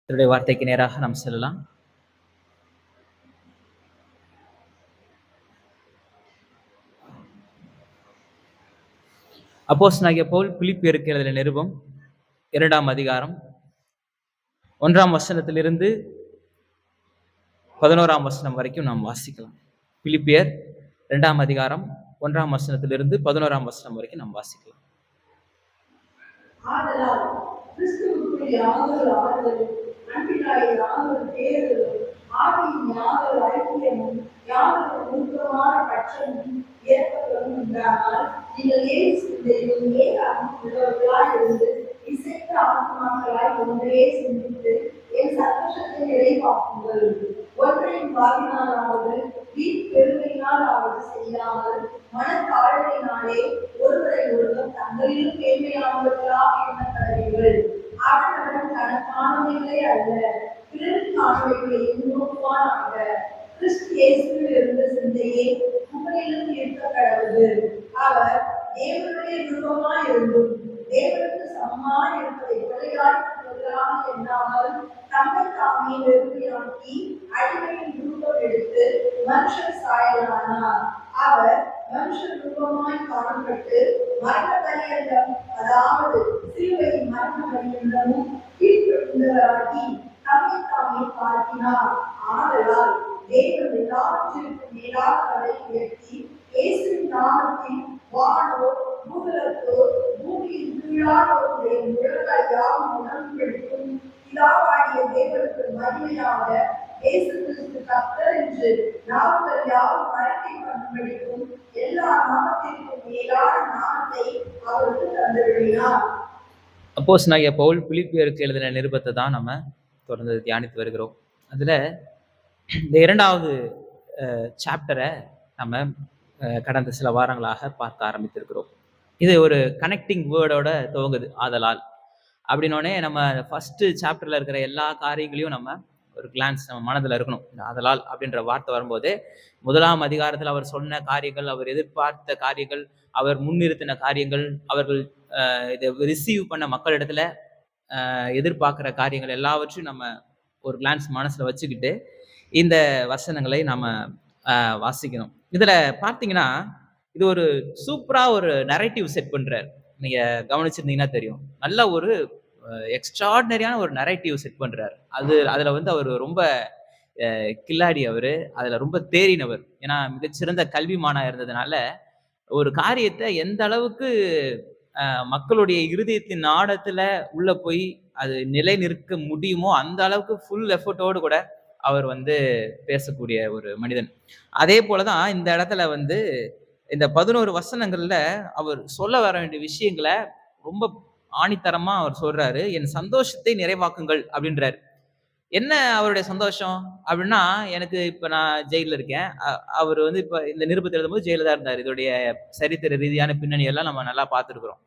கர்த்தருடைய வார்த்தைக்கு நேராக நாம் செல்லலாம். அப்போஸ்தலனாகிய பவுல் பிலிப்பியருக்கு எழுதின நிருபம் 2ஆம் அதிகாரம் 1ஆம் வசனத்திலிருந்து 11ஆம் வசனம் வரைக்கும் நாம் வாசிக்கலாம். பிலிப்பியர் 2ஆம் அதிகாரம் 1ஆம் வசனத்திலிருந்து 11ஆம் வசனம் வரைக்கும் நாம் வாசிக்கலாம். ஆதலால் கிறிஸ்துவுக்குள் யாதொரு ஆறுதலும் அன்பினாலே யாதொரு தேறுதலும் ஆவியின் யாதொரு ஐக்கியமும் யாதொரு நுணுக்கமான பட்சமும் ஏற்படும் உண்டானால் நீங்கள் இயேசுவின் ஏகாரம் உள்ளவர்களாய் இருந்து இசைத்த ஆத்மாக்களாய் ஒன்றே சிந்தித்து என் சந்தோஷத்தை நிறைவாக்குங்கள். ஒன்றையும் பாவினாலாவது வீண் பெருமையினாலாவது செய்யாமல் மனத்தாழ்மையினாலே ஒருவரை ஒருவர் தங்களிலும் மேன்மையானவர்களாக எண்ண கடவீர்கள். அவனவன் தனக்கானவைகளே அல்ல பிறருக்கானவைகளை நோக்குவானாக. கிறிஸ்து இயேசுவில் இருந்த சிந்தையே உங்களிலும் இருக்க கடவுது. அவர் தேவனுடைய விருப்பமாய் இருந்தும் தேவனுக்கு சமமாய் இருப்பதை கொலையாய் எண்ணாமல் தம்மை தாமே வெறுமையாக்கி அடிமையின் ரூபம் எடுத்து மனுஷர் சாயலானார். அவர் மனுஷர் ரூபமாய் காணப்பட்டு மரண பரியந்தம், அதாவது சிலுவையின் மரண பரியந்தமும் கீழ்ப்படிந்தவராகி தம்மை தாமே தாழ்த்தினார். ஆதலால் தேவன் எல்லாவற்றிற்கும் மேலாக அவரை உயர்த்தி இயேசுவின் நாமத்தில் வானோர் பூதலத்தோர் பூமியின் கீழானோருடைய முழங்கால் யாவும் உணர்வுகளுக்கும் பிதாவாகிய தேவனுக்கு மகிமையாக இயேசு கிறிஸ்து கர்த்தர் என்று நாவுகள் யாவும் அறிக்கை பண்ணும்படிக்கும் எல்லா நாமத்திற்கும் மேலான நாமத்தை அவருக்கு தந்தருளினார். அப்போஸ்தலனாகிய பவுல் பிலிப்பியருக்கு எழுதின நிருபத்தை தான் நம்ம தொடர்ந்து தியானித்து வருகிறோம். அதுல இந்த 2வது சாப்டரை நம்ம கடந்த சில வாரங்களாக பார்க்க ஆரம்பித்திருக்கிறோம். இது ஒரு கனெக்டிங் வேர்டோட துவங்குது. ஆதலால் அப்படின்னோடனே நம்ம ஃபர்ஸ்ட் சாப்டர்ல இருக்கிற எல்லா காரியங்களையும் நம்ம ஒரு கிளான்ஸ் நம்ம மனதில் இருக்கணும். ஆதலால் அப்படின்ற வார்த்தை வரும்போது 1ஆம் அதிகாரத்தில் அவர் சொன்ன காரியங்கள், அவர் எதிர்பார்த்த காரியங்கள், அவர் முன்னிறுத்தின காரியங்கள், அவர்கள் இதை ரிசீவ் பண்ண மக்களிடத்துல எதிர்பார்க்கிற காரியங்கள் எல்லாவற்றையும் நம்ம ஒரு கிளான்ஸ் மனசுல வச்சுக்கிட்டு இந்த வசனங்களை நம்ம வாசிக்கணும். இதுல பார்த்தீங்கன்னா இது ஒரு சூப்பரா ஒரு நரேட்டிவ் செட் பண்றாரு. நீங்க கவனிச்சிருந்தீங்கன்னா தெரியும். நல்ல ஒரு எக்ஸ்ட்ராடினரியான ஒரு நரேட்டிவ் செட் பண்றாரு. அதுல வந்து அவர் ரொம்ப கில்லாடி. அவரு அதுல ரொம்ப தேறினவர். ஏன்னா மிகச்சிறந்த கல்விமானா இருந்ததுனால ஒரு காரியத்தை எந்த அளவுக்கு மக்களுடைய இருதயத்தின் ஆழத்துல உள்ள போய் அது நிலை நிற்க முடியுமோ அந்த அளவுக்கு ஃபுல் எஃபர்ட்டோடு கூட அவர் வந்து பேசக்கூடிய ஒரு மனிதன். அதே போலதான் இந்த இடத்துல வந்து இந்த 11 வசனங்கள்ல அவர் சொல்ல வர வேண்டிய விஷயங்களை ரொம்ப ஆணித்தரமா அவர் சொல்றாரு. என் சந்தோஷத்தை நிறைவாக்குங்கள் அப்படின்றாரு. என்ன அவருடைய சந்தோஷம் அப்படின்னா, எனக்கு இப்ப நான் ஜெயில இருக்கேன். அவர் வந்து இப்ப இந்த நிருபத்தை எழுதும்போது ஜெயில தான் இருந்தார். இதோடைய சரித்திர ரீதியான பின்னணி எல்லாம் நம்ம நல்லா பார்த்துருக்கிறோம்.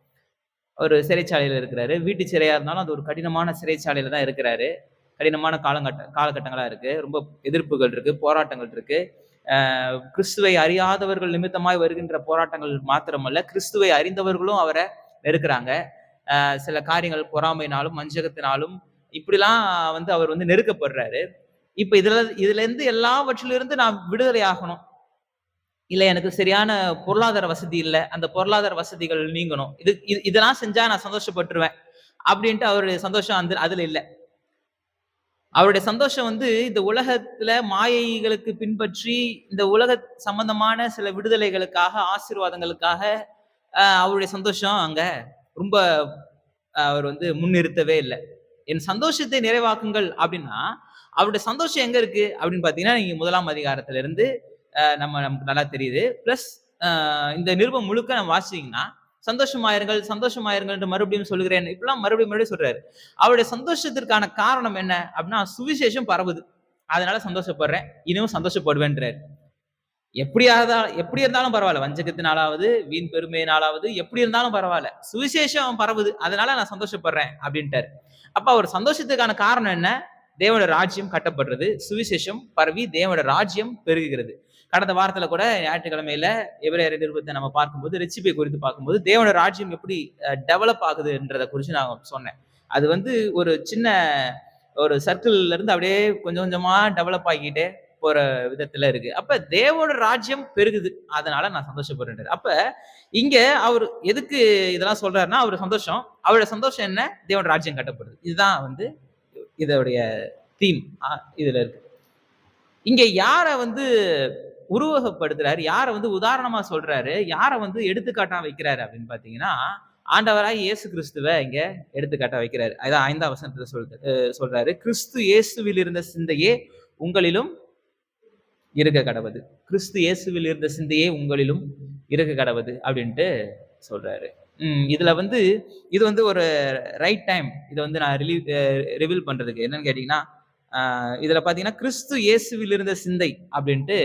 ஒரு சிறைச்சாலையில இருக்கிறாரு. வீட்டு சிறையா இருந்தாலும் அது ஒரு கடினமான சிறைச்சாலையில தான் இருக்கிறாரு. கடினமான காலகட்டங்களா இருக்கு. ரொம்ப எதிர்ப்புகள் இருக்கு, போராட்டங்கள் இருக்கு. கிறிஸ்துவை அறியாதவர்கள் நிமித்தமாய் வருகின்ற போராட்டங்கள் மாத்திரமல்ல, கிறிஸ்துவை அறிந்தவர்களும் அவரை நெருக்குறாங்க. சில காரியங்கள் பொறாமைனாலும் வஞ்சகத்தினாலும் இப்படிலாம் வந்து அவர் வந்து நெருக்கப்படுறாரு. இப்ப இதுல இருந்து எல்லாவற்றிலிருந்து நான் விடுதலை ஆகணும். இல்ல எனக்கு சரியான பொருளாதார வசதி இல்ல. அந்த பொருளாதார வசதிகள் நீங்கணும். இதெல்லாம் செஞ்சா நான் சந்தோஷப்பட்டுருவேன் அப்படின்ட்டு அவருடைய சந்தோஷம் அதுல இல்ல. அவருடைய சந்தோஷம் வந்து இந்த உலகத்துல மாயைகளுக்கு பின்பற்றி இந்த உலக சம்பந்தமான சில விடுதலைகளுக்காக, ஆசீர்வாதங்களுக்காக அவருடைய சந்தோஷம் அங்க ரொம்ப அவர் வந்து முன்னிறுத்தவே இல்லை. என் சந்தோஷத்தை நிறைவாக்குங்கள் அப்படின்னா அவருடைய சந்தோஷம் எங்க இருக்கு அப்படின்னு பாத்தீங்கன்னா, நீங்க 1ஆம் அதிகாரத்துல இருந்து நமக்கு நல்லா தெரியுது. பிளஸ் இந்த நிருபம் முழுக்க நம்ம வாசிச்சீங்கன்னா, சந்தோஷமாயிருங்கள் என்று மறுபடியும் சொல்கிறேன். இப்பெல்லாம் மறுபடியும் சொல்றாரு. அவருடைய சந்தோஷத்திற்கான காரணம் என்ன அப்படின்னா, சுவிசேஷம் பரவுது, அதனால சந்தோஷப்படுறேன், இன்னும் சந்தோஷப்படுவேன்றாரு. எப்படி இருந்தாலும் பரவாயில்ல, வஞ்சகத்தினாலாவது வீண் பெருமையினாலாவது எப்படி இருந்தாலும் பரவாயில்ல, சுவிசேஷம் பரவுது, அதனால நான் சந்தோஷப்படுறேன் அப்படின்ட்டாரு. அப்ப அவர் சந்தோஷத்துக்கான காரணம் என்ன? தேவனுடைய ராஜ்யம் கட்டப்படுறது, சுவிசேஷம் பரவி தேவனுடைய ராஜ்யம் பெருகுகிறது. கடந்த வாரத்துல கூட ஞாயிற்றுக்கிழமையில எபிரேயர் நிருபத்தை நம்ம பார்க்கும்போது, ரட்சிப்பை குறித்து பார்க்கும்போது தேவனுடைய ராஜ்யம் எப்படி டெவலப் ஆகுதுன்றதை குறித்து நான் சொன்னேன். அது வந்து ஒரு சின்ன ஒரு சர்க்கிள்ல இருந்து அப்படியே கொஞ்சம் கொஞ்சமா டெவலப் ஆகிக்கிட்டே போற விதத்துல இருக்கு. அப்ப தேவனோட ராஜ்யம் பெருகுது. அதனால நான் சந்தோஷப்படுறேன். அப்ப இங்க அவர் எதுக்கு இதெல்லாம் சொல்றாருன்னா, அவரு சந்தோஷம். அவரோட சந்தோஷம் என்ன? தேவனோட ராஜ்யம் கட்டப்படுது. இதுதான் வந்து இதோடைய தீம் இதுல இருக்கு. இங்க யார வந்து உருவகப்படுத்துறாரு, யார வந்து உதாரணமா சொல்றாரு, யார வந்து எடுத்துக்காட்டா வைக்கிறாரு அப்படின்னு பார்த்தீங்கன்னா, ஆண்டவராகிய இயேசு கிறிஸ்துவ இங்க எடுத்துக்காட்டா வைக்கிறாரு. அதான் 5ஆம் வசனத்துல சொல்றாரு. கிறிஸ்து இயேசுவில் இருந்த சிந்தையே உங்களிலும் இருக்க கடவது. கிறிஸ்து இயேசுவில் இருந்த சிந்தையே உங்களிலும் இருக்க கடவது அப்படின்ட்டு சொல்றாரு. இதுல வந்து இது வந்து ஒரு ரைட் டைம். இத வந்து நான் ரிவீல் பண்றதுக்கு என்னன்னு கேட்டீங்கன்னா, இதுல பாத்தீங்கன்னா கிறிஸ்து இயேசுவில் இருந்த சிந்தை அப்படின்ட்டு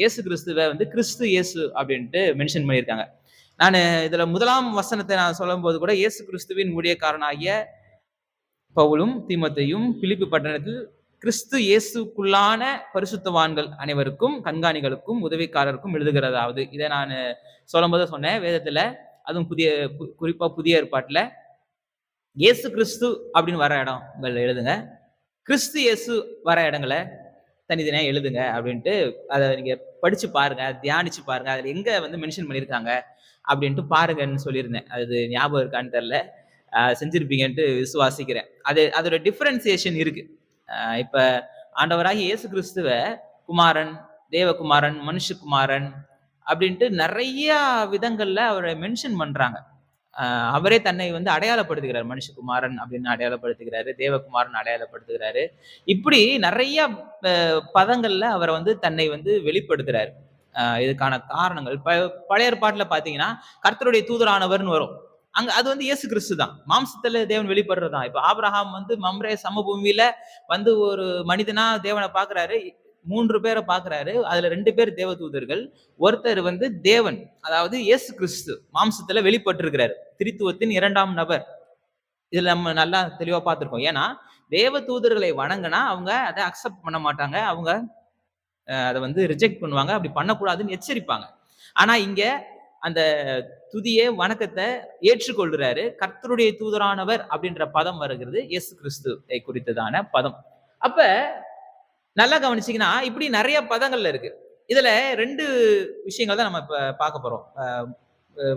இயேசு கிறிஸ்துவ வந்து கிறிஸ்து இயேசு அப்படின்ட்டு மென்ஷன் பண்ணியிருக்காங்க. நானு இதுல 1ஆம் வசனத்தை நான் சொல்லும்போது கூட இயேசு கிறிஸ்துவின் ஊழியக்காரனாகிய பவுலும் தீமோத்தேயும் பிலிப்பி பட்டணத்தில் கிறிஸ்து இயேசுக்குள்ளான பரிசுத்தவான்கள் அனைவருக்கும் கண்காணிகளுக்கும் உதவிக்காரருக்கும் எழுதுகிறதாவது. இதை நான் சொல்லும்போது சொன்னேன் வேதத்துல, அதுவும் குறிப்பா புதிய ஏற்பாட்டுல இயேசு கிறிஸ்து அப்படின்னு வர இடங்கள் எழுதுங்க, கிறிஸ்து இயேசு வர இடங்களை தனித்தனியா எழுதுங்க அப்படின்ட்டு அதை நீங்க படிச்சு பாருங்க, தியானிச்சு பாருங்க, அதுல எங்க வந்து மென்ஷன் பண்ணியிருக்காங்க அப்படின்ட்டு பாருங்கன்னு சொல்லியிருந்தேன். அது ஞாபகம் இருக்கான்னு தெரியல, செஞ்சிருப்பீங்கன்ட்டு விசுவாசிக்கிறேன். அதோட டிஃபரன்சியேஷன் இருக்கு. இப்ப ஆண்டவராகி இயேசு கிறிஸ்துவ குமாரன், தேவகுமாரன், மனுஷகுமாரன் அப்படின்ட்டு நிறைய விதங்கள்ல அவரை மென்ஷன் பண்றாங்க. அவரே தன்னை வந்து அடையாளப்படுத்துகிறார். மனுஷகுமாரன் அப்படின்னு அடையாளப்படுத்துகிறாரு, தேவகுமாரன் அடையாளப்படுத்துகிறாரு. இப்படி நிறைய பதங்கள்ல அவரை வந்து தன்னை வந்து வெளிப்படுத்துறாரு. இதுக்கான காரணங்கள் பழைய ஏற்பாட்டுல பாத்தீங்கன்னா கர்த்தருடைய தூதரானவர்னு வரும். அங்க அது வந்து இயேசு கிறிஸ்து தான். மாம்சத்துல தேவன் வெளிப்படுறதுதான். இப்ப ஆபிரகாம் வந்து மம்ரே சமபூமியில வந்து ஒரு மனிதனா தேவனை பாக்குறாரு. 3 பேரை பாக்குறாரு. அதுல 2 பேர் தேவதூதர்கள், ஒருத்தர் வந்து தேவன், அதாவது இயேசு கிறிஸ்து மாம்சத்துல வெளிப்பட்டிருக்கிறாரு. திரித்துவத்தின் 2ஆம் நபர். இதுல நம்ம நல்லா தெளிவா பார்த்திருக்கோம். ஏன்னா தேவ தூதர்களை வணங்கினா அவங்க அதை அக்செப்ட் பண்ண மாட்டாங்க. அவங்க அதை வந்து ரிஜெக்ட் பண்ணுவாங்க. அப்படி பண்ணக்கூடாதுன்னு எச்சரிப்பாங்க. ஆனா இங்க அந்த துதிய வணக்கத்தை ஏற்றுக்கொள்கிறாரு. கர்த்தருடைய தூதரானவர் அப்படின்ற பதம் வருகிறது இயேசு கிறிஸ்துவை குறித்ததான பதம். அப்ப நல்லா கவனிச்சீங்கன்னா இப்படி நிறைய பதங்கள்ல இருக்கு. இதுல 2 விஷயங்கள் தான் நம்ம இப்ப பார்க்க போறோம்.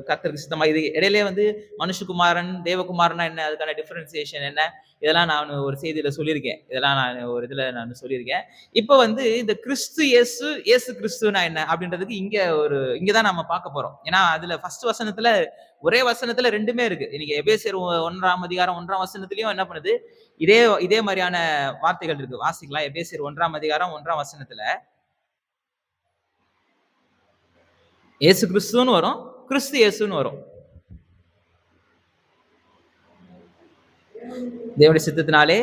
கர்த்தருக்கு சித்தமா இது இடையிலே வந்து மனுஷகுமாரன், தேவகுமாரனா என்ன, அதுக்கான டிஃபரன்சியேஷன் என்ன, இதெல்லாம் நான் ஒரு செய்தியில சொல்லியிருக்கேன். இதெல்லாம் நான் ஒரு இதுல நான் சொல்லியிருக்கேன். இப்ப வந்து இந்த கிறிஸ்து இயேசு, இயேசு கிறிஸ்துனா என்ன அப்படின்றதுக்கு இங்கதான் நம்ம பார்க்க போறோம். ஏன்னா அதுல ஃபர்ஸ்ட் வசனத்துல ஒரே வசனத்துல 2மே இருக்கு. இன்னைக்கு எபேசியர் 1ஆம் அதிகாரம் 1ஆம் வசனத்திலயும் என்ன பண்ணுது, இதே மாதிரியான வார்த்தைகள் இருக்கு. வாசிக்கலாம். எபேசியர் 1ஆம் அதிகாரம் 1ஆம் வசனத்துல இயேசு கிறிஸ்துன்னு வரும், கிறிஸ்து இயேசுன்னு வரும். தேவனுடைய சித்தத்தினாலே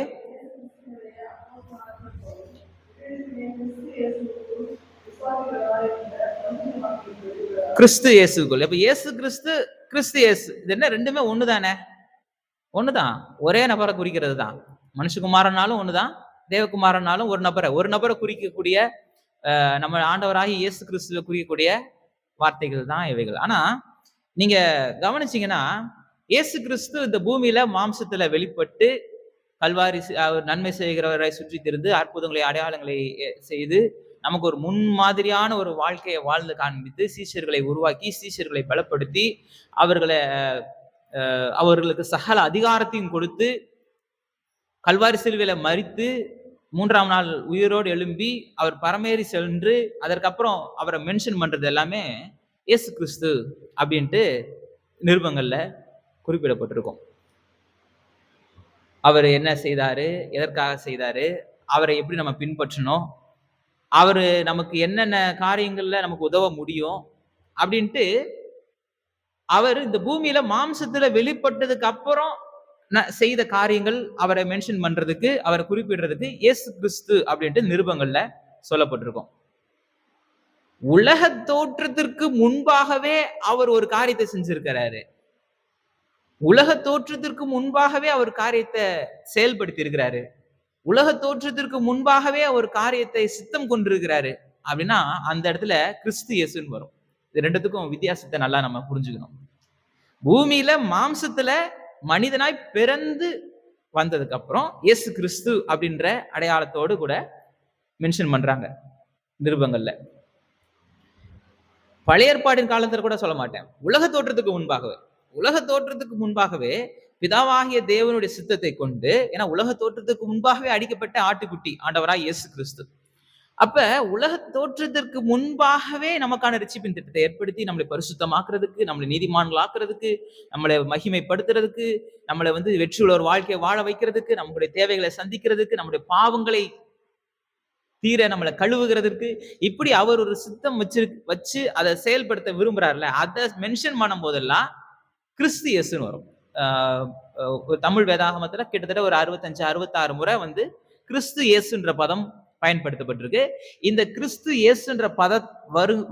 கிறிஸ்து இயேசுக்குள். இப்ப இயேசு கிறிஸ்து, கிறிஸ்து இயேசு, இது என்ன 2மே ஒண்ணுதானே? ஒண்ணுதான். ஒரே நபரை குறிக்கிறது தான். மனுஷகுமாரனாலும் ஒண்ணுதான், தேவகுமாரனாலும் ஒரு நபரை குறிக்கக்கூடிய நம்ம ஆண்டவராகி இயேசு கிறிஸ்துவை குறிக்கக்கூடிய வார்த்தைகள் தான் இவைகள். ஆனா நீங்க கவனிச்சீங்கன்னா இயேசு கிறிஸ்து இந்த பூமியில மாம்சத்துல வெளிப்பட்டு கல்வாரி நன்மை செய்கிறவரை சுற்றி திரிந்து அற்புதங்களை அடையாளங்களை செய்து நமக்கு ஒரு முன்மாதிரியான ஒரு வாழ்க்கையை வாழ்ந்து காண்பித்து சீஷர்களை உருவாக்கி சீஷர்களை பலப்படுத்தி அவர்களுக்கு சகல அதிகாரத்தையும் கொடுத்து கல்வாரி சிலுவையில மரித்து 3ஆம் நாள் உயிரோடு எழும்பி அவர் பரமேறி சென்று அதற்கப்புறம் அவரை மென்ஷன் பண்றது எல்லாமே இயேசு கிறிஸ்து அப்படின்ட்டு நிருபங்கள்ல குறிப்பிடப்பட்டிருக்கும். அவர் என்ன செய்தாரு, எதற்காக செய்தாரு, அவரை எப்படி நம்ம பின்பற்றணும், அவரு நமக்கு என்னென்ன காரியங்கள்ல நமக்கு உதவ முடியும் அப்படின்ட்டு அவர் இந்த பூமியில மாம்சத்துல வெளிப்பட்டதுக்கு அப்புறம் செய்த காரியங்கள் அவரை மென்ஷன் பண்றதுக்கு, அவரை குறிப்பிடுறதுக்கு இயேசு கிறிஸ்து அப்படின்ட்டு நிருபங்கள்ல சொல்லப்பட்டிருக்கும். உலக தோற்றத்திற்கு முன்பாகவே அவர் ஒரு காரியத்தை செஞ்சிருக்கிறாரு. உலக தோற்றத்திற்கு முன்பாகவே அவர் காரியத்தை செயல்படுத்தி இருக்கிறாரு. உலக தோற்றத்திற்கு முன்பாகவே ஒரு காரியத்தை சித்தம் கொண்டிருக்கிறாரு அப்படின்னா அந்த இடத்துல கிறிஸ்து இயேசுன்னு வரும். இது 2த்துக்கும் வித்தியாசத்தை நல்லா நம்ம புரிஞ்சுக்கணும். பூமியில மாம்சத்துல மனிதனாய் பிறந்து வந்ததுக்கு அப்புறம் இயேசு கிறிஸ்து அப்படின்ற அடையாளத்தோடு கூட மென்ஷன் பண்றாங்க நிருபங்கள்ல. பழைய ஏற்பாடின் காலத்துல கூட சொல்ல மாட்டேன், உலக தோற்றத்துக்கு முன்பாகவே பிதாவாகிய தேவனுடைய சித்தத்தை கொண்டு, ஏன்னா உலக தோற்றத்துக்கு முன்பாகவே அடிக்கப்பட்ட ஆட்டுக்குட்டி ஆண்டவராய் இயேசு கிறிஸ்து. அப்ப உலக தோற்றத்திற்கு முன்பாகவே நமக்கான ரட்சிப்பின் திட்டத்தை ஏற்படுத்தி நம்மளை பரிசுத்தமாக்குறதுக்கு, நம்மளை நீதிமான்களாக்குறதுக்கு, நம்மளை மகிமைப்படுத்துறதுக்கு, நம்மளை வெற்றியுள்ள ஒரு வாழ்க்கையை வாழ வைக்கிறதுக்கு, நம்முடைய தேவைகளை சந்திக்கிறதுக்கு, நம்முடைய பாவங்களை தீர நம்மளை கழுவுகிறதுக்கு, இப்படி அவர் ஒரு சித்தம் வச்சு அதை செயல்படுத்த விரும்புறாருல, அதை மென்ஷன் பண்ணும் போதெல்லாம் கிறிஸ்து இயேசுன்னு வரும். தமிழ் வேதாகமத்துல கிட்டத்தட்ட ஒரு 65-66 முறை கிறிஸ்து இயேசுன்ற பதம் பயன்படுத்தப்பட்டிருக்கு. இந்த கிறிஸ்து இயேசுன்ற பதம்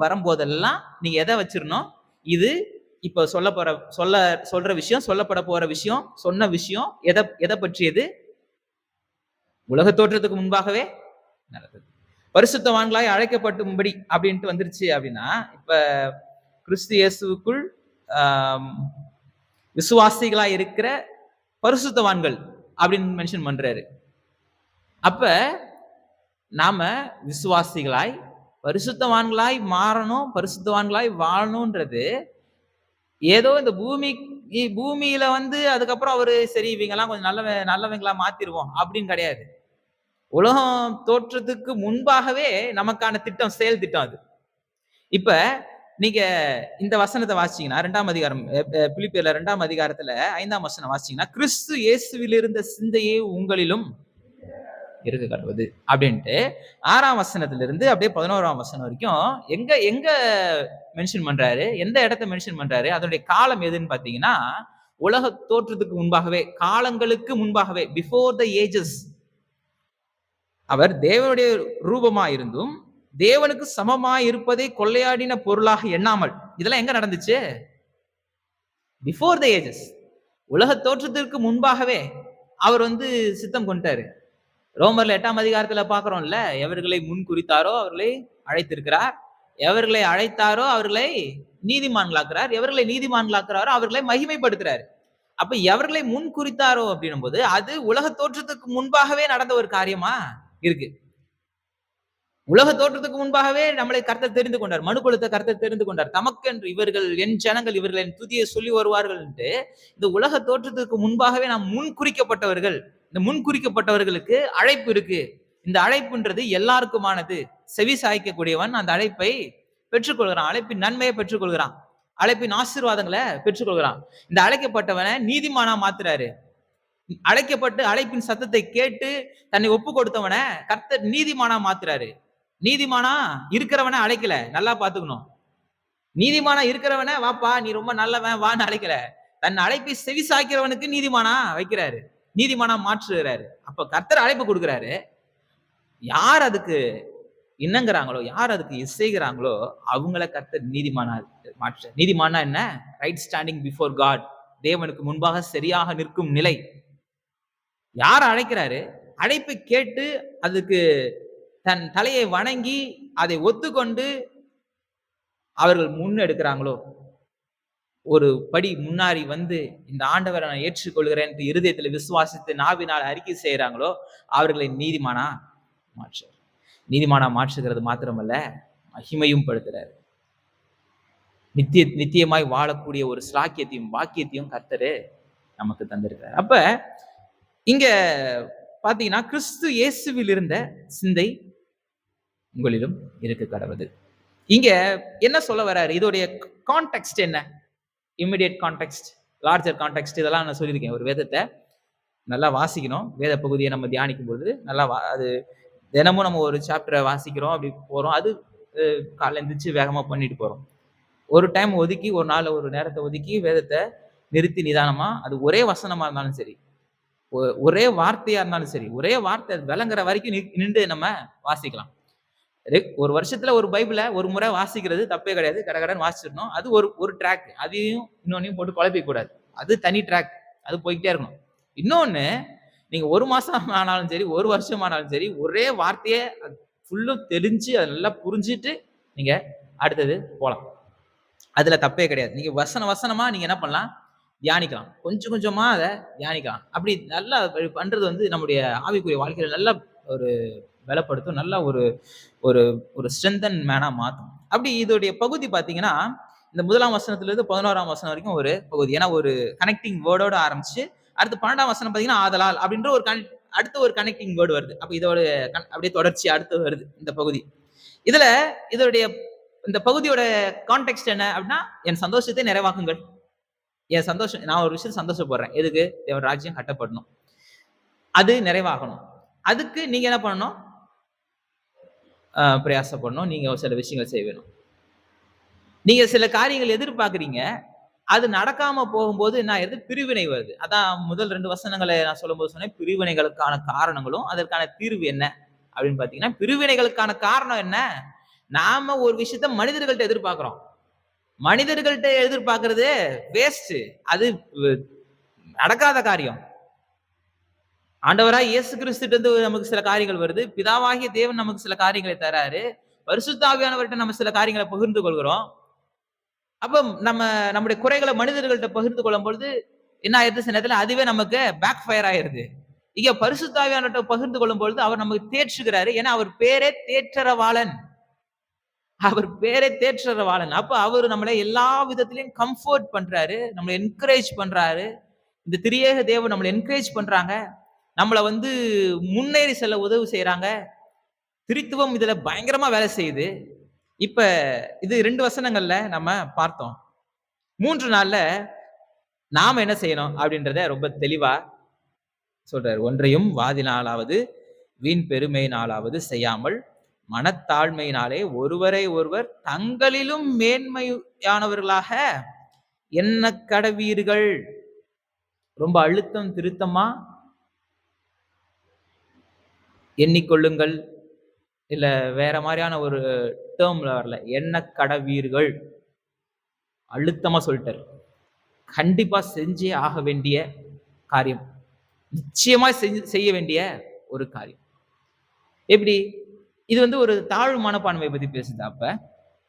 வரும்போதெல்லாம் நீங்க எதை வச்சிடணும், இது இப்ப சொல்ற விஷயம், சொல்லப்பட போற விஷயம், சொன்ன விஷயம் எதை பற்றியது? உலக தோற்றத்துக்கு முன்பாகவே நடந்தது. பரிசுத்தவான்களாய் அழைக்கப்பட்டும்படி அப்படின்ட்டு வந்துருச்சு அப்படின்னா, இப்ப கிறிஸ்து இயேசுவுக்குள் விசுவாசிகளாய் இருக்கிற பரிசுத்தவான்கள் அப்படின்னு மென்ஷன் பண்றாரு. அப்ப நாம விசுவாசிகளாய் பரிசுத்தவான்களாய் மாறணும், பரிசுத்தவான்களாய் வாழணும்ன்றது ஏதோ இந்த பூமியில அதுக்கப்புறம் அவரு சரி இவங்கெல்லாம் கொஞ்சம் நல்லவங்களா மாத்திருவோம் அப்படின்னு கிடையாது. உலகம் தோற்றத்துக்கு முன்பாகவே நமக்கான திட்டம், செயல் திட்டம் அது. இப்ப நீங்க இந்த வசனத்தை வாசிச்சீங்கன்னா, 2ஆம் அதிகாரம் பிலிப்பியர்ல 2ஆம் அதிகாரத்துல 5ஆம் வசனம் வாசிச்சீங்கன்னா, கிறிஸ்து இயேசுவில் இருந்த சிந்தையே உங்களிலும் இருக்க கடவுது அப்படின்ட்டு 6ஆம் வசனத்திலிருந்து அப்படியே 11ஆம் வசனம் வரைக்கும் எங்க மென்ஷன் பண்றாரு, எந்த இடத்தை மென்ஷன் பண்றாரு, அதனுடைய காலம் எதுன்னு பாத்தீங்கன்னா, உலக தோற்றத்துக்கு முன்பாகவே, காலங்களுக்கு முன்பாகவே, பிஃபோர் த ஏஜஸ், அவர் தேவனுடைய ரூபமாயிருந்தும் தேவனுக்கு சமமாய் இருப்பதை கொள்ளையாடின பொருளாக எண்ணாமல். இதெல்லாம் எங்க நடந்துச்சு? பிஃபோர் த ஏஜஸ், உலக தோற்றத்திற்கு முன்பாகவே அவர் சித்தம் கொண்டாரு. ரோமர்ல 8ஆம் அதிகாரத்துல பாக்குறோம்ல, எவர்களை முன் குறித்தாரோ அவர்களை அழைத்திருக்கிறார், எவர்களை அழைத்தாரோ அவர்களை நீதிமான்களாக்குறார், எவர்களை நீதிமான்களாக்குறாரோ அவர்களை மகிமைப்படுத்துறாரு. அப்ப எவர்களை முன் குறித்தாரோ அப்படின்னும் போது அது உலக தோற்றத்துக்கு முன்பாகவே நடந்த ஒரு காரியமா இருக்கு. உலக தோற்றத்துக்கு முன்பாகவே நம்மளை கர்த்தர் தெரிந்து கொண்டார், மனுக்குலத்தை கர்த்தர் தெரிந்து கொண்டார். தமக்கென்று இவர்கள் என் ஜனங்கள், இவர்கள் என் துதியை சொல்லி வருவார்கள் என்று இந்த உலக தோற்றத்துக்கு முன்பாகவே நாம் முன் குறிக்கப்பட்டவர்கள். இந்த முன் குறிக்கப்பட்டவர்களுக்கு அழைப்பு இருக்கு. இந்த அழைப்புன்றது எல்லாருக்குமானது. செவி சாய்க்கக்கூடியவன் அந்த அழைப்பை பெற்றுக்கொள்கிறான், அழைப்பின் நன்மையை பெற்றுக்கொள்கிறான், அழைப்பின் ஆசீர்வாதங்களை பெற்றுக்கொள்கிறான். இந்த அழைக்கப்பட்டவனை நீதிமானா மாத்துறாரு. அழைக்கப்பட்டு அழைப்பின் சத்தத்தை கேட்டு தன்னை ஒப்பு கொடுத்தவனை கர்த்தர் நீதிமானா மாத்துறாரு. நீதிமானா இருக்கிறவனை அழைக்கல, நல்லா பாத்துக்கணும். நீதிமானா இருக்கிறவனை வாப்பா நீ ரொம்ப நல்லவன் வான்னு அழைக்கல, தன் அழைப்பை செவி சாய்க்கிறவனுக்கு நீதிமானா வைக்கிறாரு, நீதிமானா மாற்றுகிறாரு. அப்ப கர்த்தர் அழைப்பு கொடுக்கிறாரு. யார் அதுக்கு என்னங்கிறாங்களோ, யார் அதுக்கு இசைகிறாங்களோ அவங்கள கர்த்தர் நீதிமானா மாற்ற. நீதிமானா என்ன? ரைட் ஸ்டாண்டிங் பிஃபோர் காட், தேவனுக்கு முன்பாக சரியாக நிற்கும் நிலை. யார் அழைக்கிறாரு, அழைப்பை கேட்டு அதுக்கு தன் தலையை வணங்கி அதை ஒத்துக்கொண்டு அவர்கள் முன்னெடுக்கிறாங்களோ, ஒரு படி முன்னாடி இந்த ஆண்டவரை நான் ஏற்றுக்கொள்கிறேன் என்று இருதயத்துல விசுவாசித்து நாவினால் அறிக்கை செய்யறாங்களோ அவர்களை நீதிமானா மாற்று. நீதிமானா மாற்றுகிறது மாத்திரமல்ல, மகிமையும் படுத்துறாரு. நித்தியமாய் வாழக்கூடிய ஒரு ஸ்லாக்கியத்தையும் வாக்கியத்தையும் கர்த்தரு நமக்கு தந்திருக்கிறார். அப்ப இங்க பாத்தீங்கன்னா, கிறிஸ்து இயேசுவில் இருந்த சிந்தை உங்களிலும் இருக்க கடவுது. இங்க என்ன சொல்ல வர்றாரு, இதோடைய கான்டெக்ஸ்ட் என்ன, இமிடியேட் கான்டெக்ஸ்ட், லார்ஜர் கான்டெக்ஸ்ட், இதெல்லாம் நான் சொல்லியிருக்கேன். ஒரு வேதத்தை நல்லா வாசிக்கணும், வேத பகுதியை நம்ம தியானிக்கும் போது நல்லா அது தினமும் நம்ம ஒரு சாப்டரை வாசிக்கிறோம், அப்படி போறோம், அது காலைல எந்திரிச்சு வேகமா பண்ணிட்டு போறோம். ஒரு டைம் ஒதுக்கி, ஒரு நாள் ஒரு நேரத்தை ஒதுக்கி வேதத்தை நிறுத்தி நிதானமா, அது ஒரே வசனமா இருந்தாலும் சரி, ஒரே வார்த்தையா இருந்தாலும் சரி, ஒரே வார்த்தை விளங்குற வரைக்கும் நின்று நம்ம வாசிக்கலாம். ஒரு வருஷத்துல ஒரு பைபிளை ஒரு முறை வாசிக்கிறது தப்பே கிடையாது, கடகடன்னு வாசிச்சிடணும். அது ஒரு ட்ராக், அதையும் இன்னொன்னையும் போட்டு குழப்பிக்க கூடாது, அது தனி ட்ராக், அது போய்கிட்டே இருக்கணும். இன்னொன்னு, நீங்க ஒரு மாசம் ஆனாலும் சரி, ஒரு வருஷம் ஆனாலும் சரி, ஒரே வார்த்தையை ஃபுல்லும் தெரிஞ்சு அதை நல்லா புரிஞ்சுட்டு நீங்க அடுத்தது போலாம், அதுல தப்பே கிடையாது. நீங்க வசனமா நீங்க என்ன பண்ணலாம், தியானிக்கலாம். கொஞ்சம் கொஞ்சமா அத தியானிக்கலாம். அப்படி நல்லா பண்றது வந்து நம்முடைய ஆவிக்குரிய வாழ்க்கையில நல்லா ஒரு பலப்படுத்தும். நல்லா ஒரு ஒரு ஒரு ஸ்ட்ரெங்தன் மேனா மாத்தும். அப்படி இதோடைய பகுதி பார்த்தீங்கன்னா, இந்த 1ஆம் வசனத்திலிருந்து 11ஆம் வசனம் வரைக்கும் ஒரு பகுதி. ஏன்னா ஒரு கனெக்டிங் வேர்டோட ஆரம்பிச்சு, அடுத்து 12ஆம் வசனம் பார்த்தீங்கன்னா, ஆதலால் அப்படின்ற ஒரு அடுத்த ஒரு கனெக்டிங் வேர்ட் வருது. அப்ப இதோட அப்படியே தொடர்ச்சி அடுத்து வருது இந்த பகுதி. இதுல இதோடைய இந்த பகுதியோட கான்டெக்ஸ்ட் என்ன அப்படின்னா, என் சந்தோஷத்தை நிறைவாக்குங்கள். என் சந்தோஷம் நான் ஒரு விஷயத்துல சந்தோஷப்படுறேன். எதுக்கு? தேவன் ராஜ்யம் கட்டப்படணும். அது நிறைவாகணும். அதுக்கு நீங்க என்ன பண்ணணும்? பிரயாசப்படணும். நீங்க சில விஷயங்கள் செய்ய வேணும். நீங்க சில காரியங்கள் எதிர்பார்க்கிறீங்க. அது நடக்காம போகும்போது என்ன ஆயிருது? பிரிவினை வருது. அதான் முதல் 2 வசனங்கள நான் சொல்லும்போது சொன்னேன். பிரிவினைகளுக்கான காரணங்களும், அதற்கான தீர்வு என்ன? அப்படின்னு பார்த்தீங்கன்னா, பிரிவினைகளுக்கான காரணம் என்ன? நாம ஒரு விஷயத்த மனிதர்கள்ட்ட எதிர்பார்க்கிறோம். மனிதர்கள்ட்ட எதிர்பார்க்கிறது வேஸ்ட். அது வ் நடக்காத காரியம். ஆண்டவராய் இயேசு கிறிஸ்துட்ட இருந்து நமக்கு சில காரியங்கள் வருது. பிதாவாகிய தேவன் நமக்கு சில காரியங்களை தராரு. பரிசுத்த ஆவியானவர்ட்ட நம்ம சில காரியங்கள பகிர்ந்து கொள்கிறோம். அப்ப நம்முடைய குறைகள மனிதர்கள்ட்ட பகிர்ந்து கொள்ளும் பொழுது, என்ன ஆயிருது சில நேரத்துல அதுவே நமக்கு பேக் ஃபயர் ஆயிருது. இங்க பரிசுத்த ஆவியானவர்ட்ட பகிர்ந்து கொள்ளும் பொழுது, அவர் நமக்கு தேற்றுகிறாரு. ஏன்னா அவர் பேரே தேற்றரவாளன். அவர் பேரே தேற்றரவாளன். அப்ப அவரு நம்மள எல்லா விதத்திலயும் கம்ஃபோர்ட் பண்றாரு. நம்மள என்கரேஜ் பண்றாரு. இந்த திரியேக தேவன் நம்மள என்கரேஜ் பண்றாங்க. நம்மள வந்து முன்னேறி செல்ல உதவி செய்றாங்க. திரித்துவம் இதுல பயங்கரமா வேலை செய்யுது. இப்ப இது 2 வசனங்கள்ல நம்ம பார்த்தோம். 3 நாள்ல நாம என்ன செய்யணும் அப்படின்றத ரொம்ப தெளிவா சொல்றாரு. ஒன்றையும் வாதினாலாவது, வீண் பெருமையினாலாவது செய்யாமல், மனத்தாழ்மையினாலே ஒருவரை ஒருவர் தங்களிலும் மேன்மையானவர்களாக எண்ணக் கடவீர்கள். ரொம்ப அழுத்தம் திருத்தமா எண்ணிக்கொள்ளுங்கள். இல்ல வேற மாரியான ஒரு டெர்ம்ல வரல. எண்ணக் கடவீர்கள். அழுத்தமா சொல்ட்டாரு. கண்டிப்பா செஞ்சே ஆக வேண்டிய காரியம். நிச்சயமா செய்ய வேண்டிய ஒரு காரியம். எப்படி? இது வந்து ஒரு தாழ்வு மனப்பான்மைய பத்தி பேசுது அப்ப.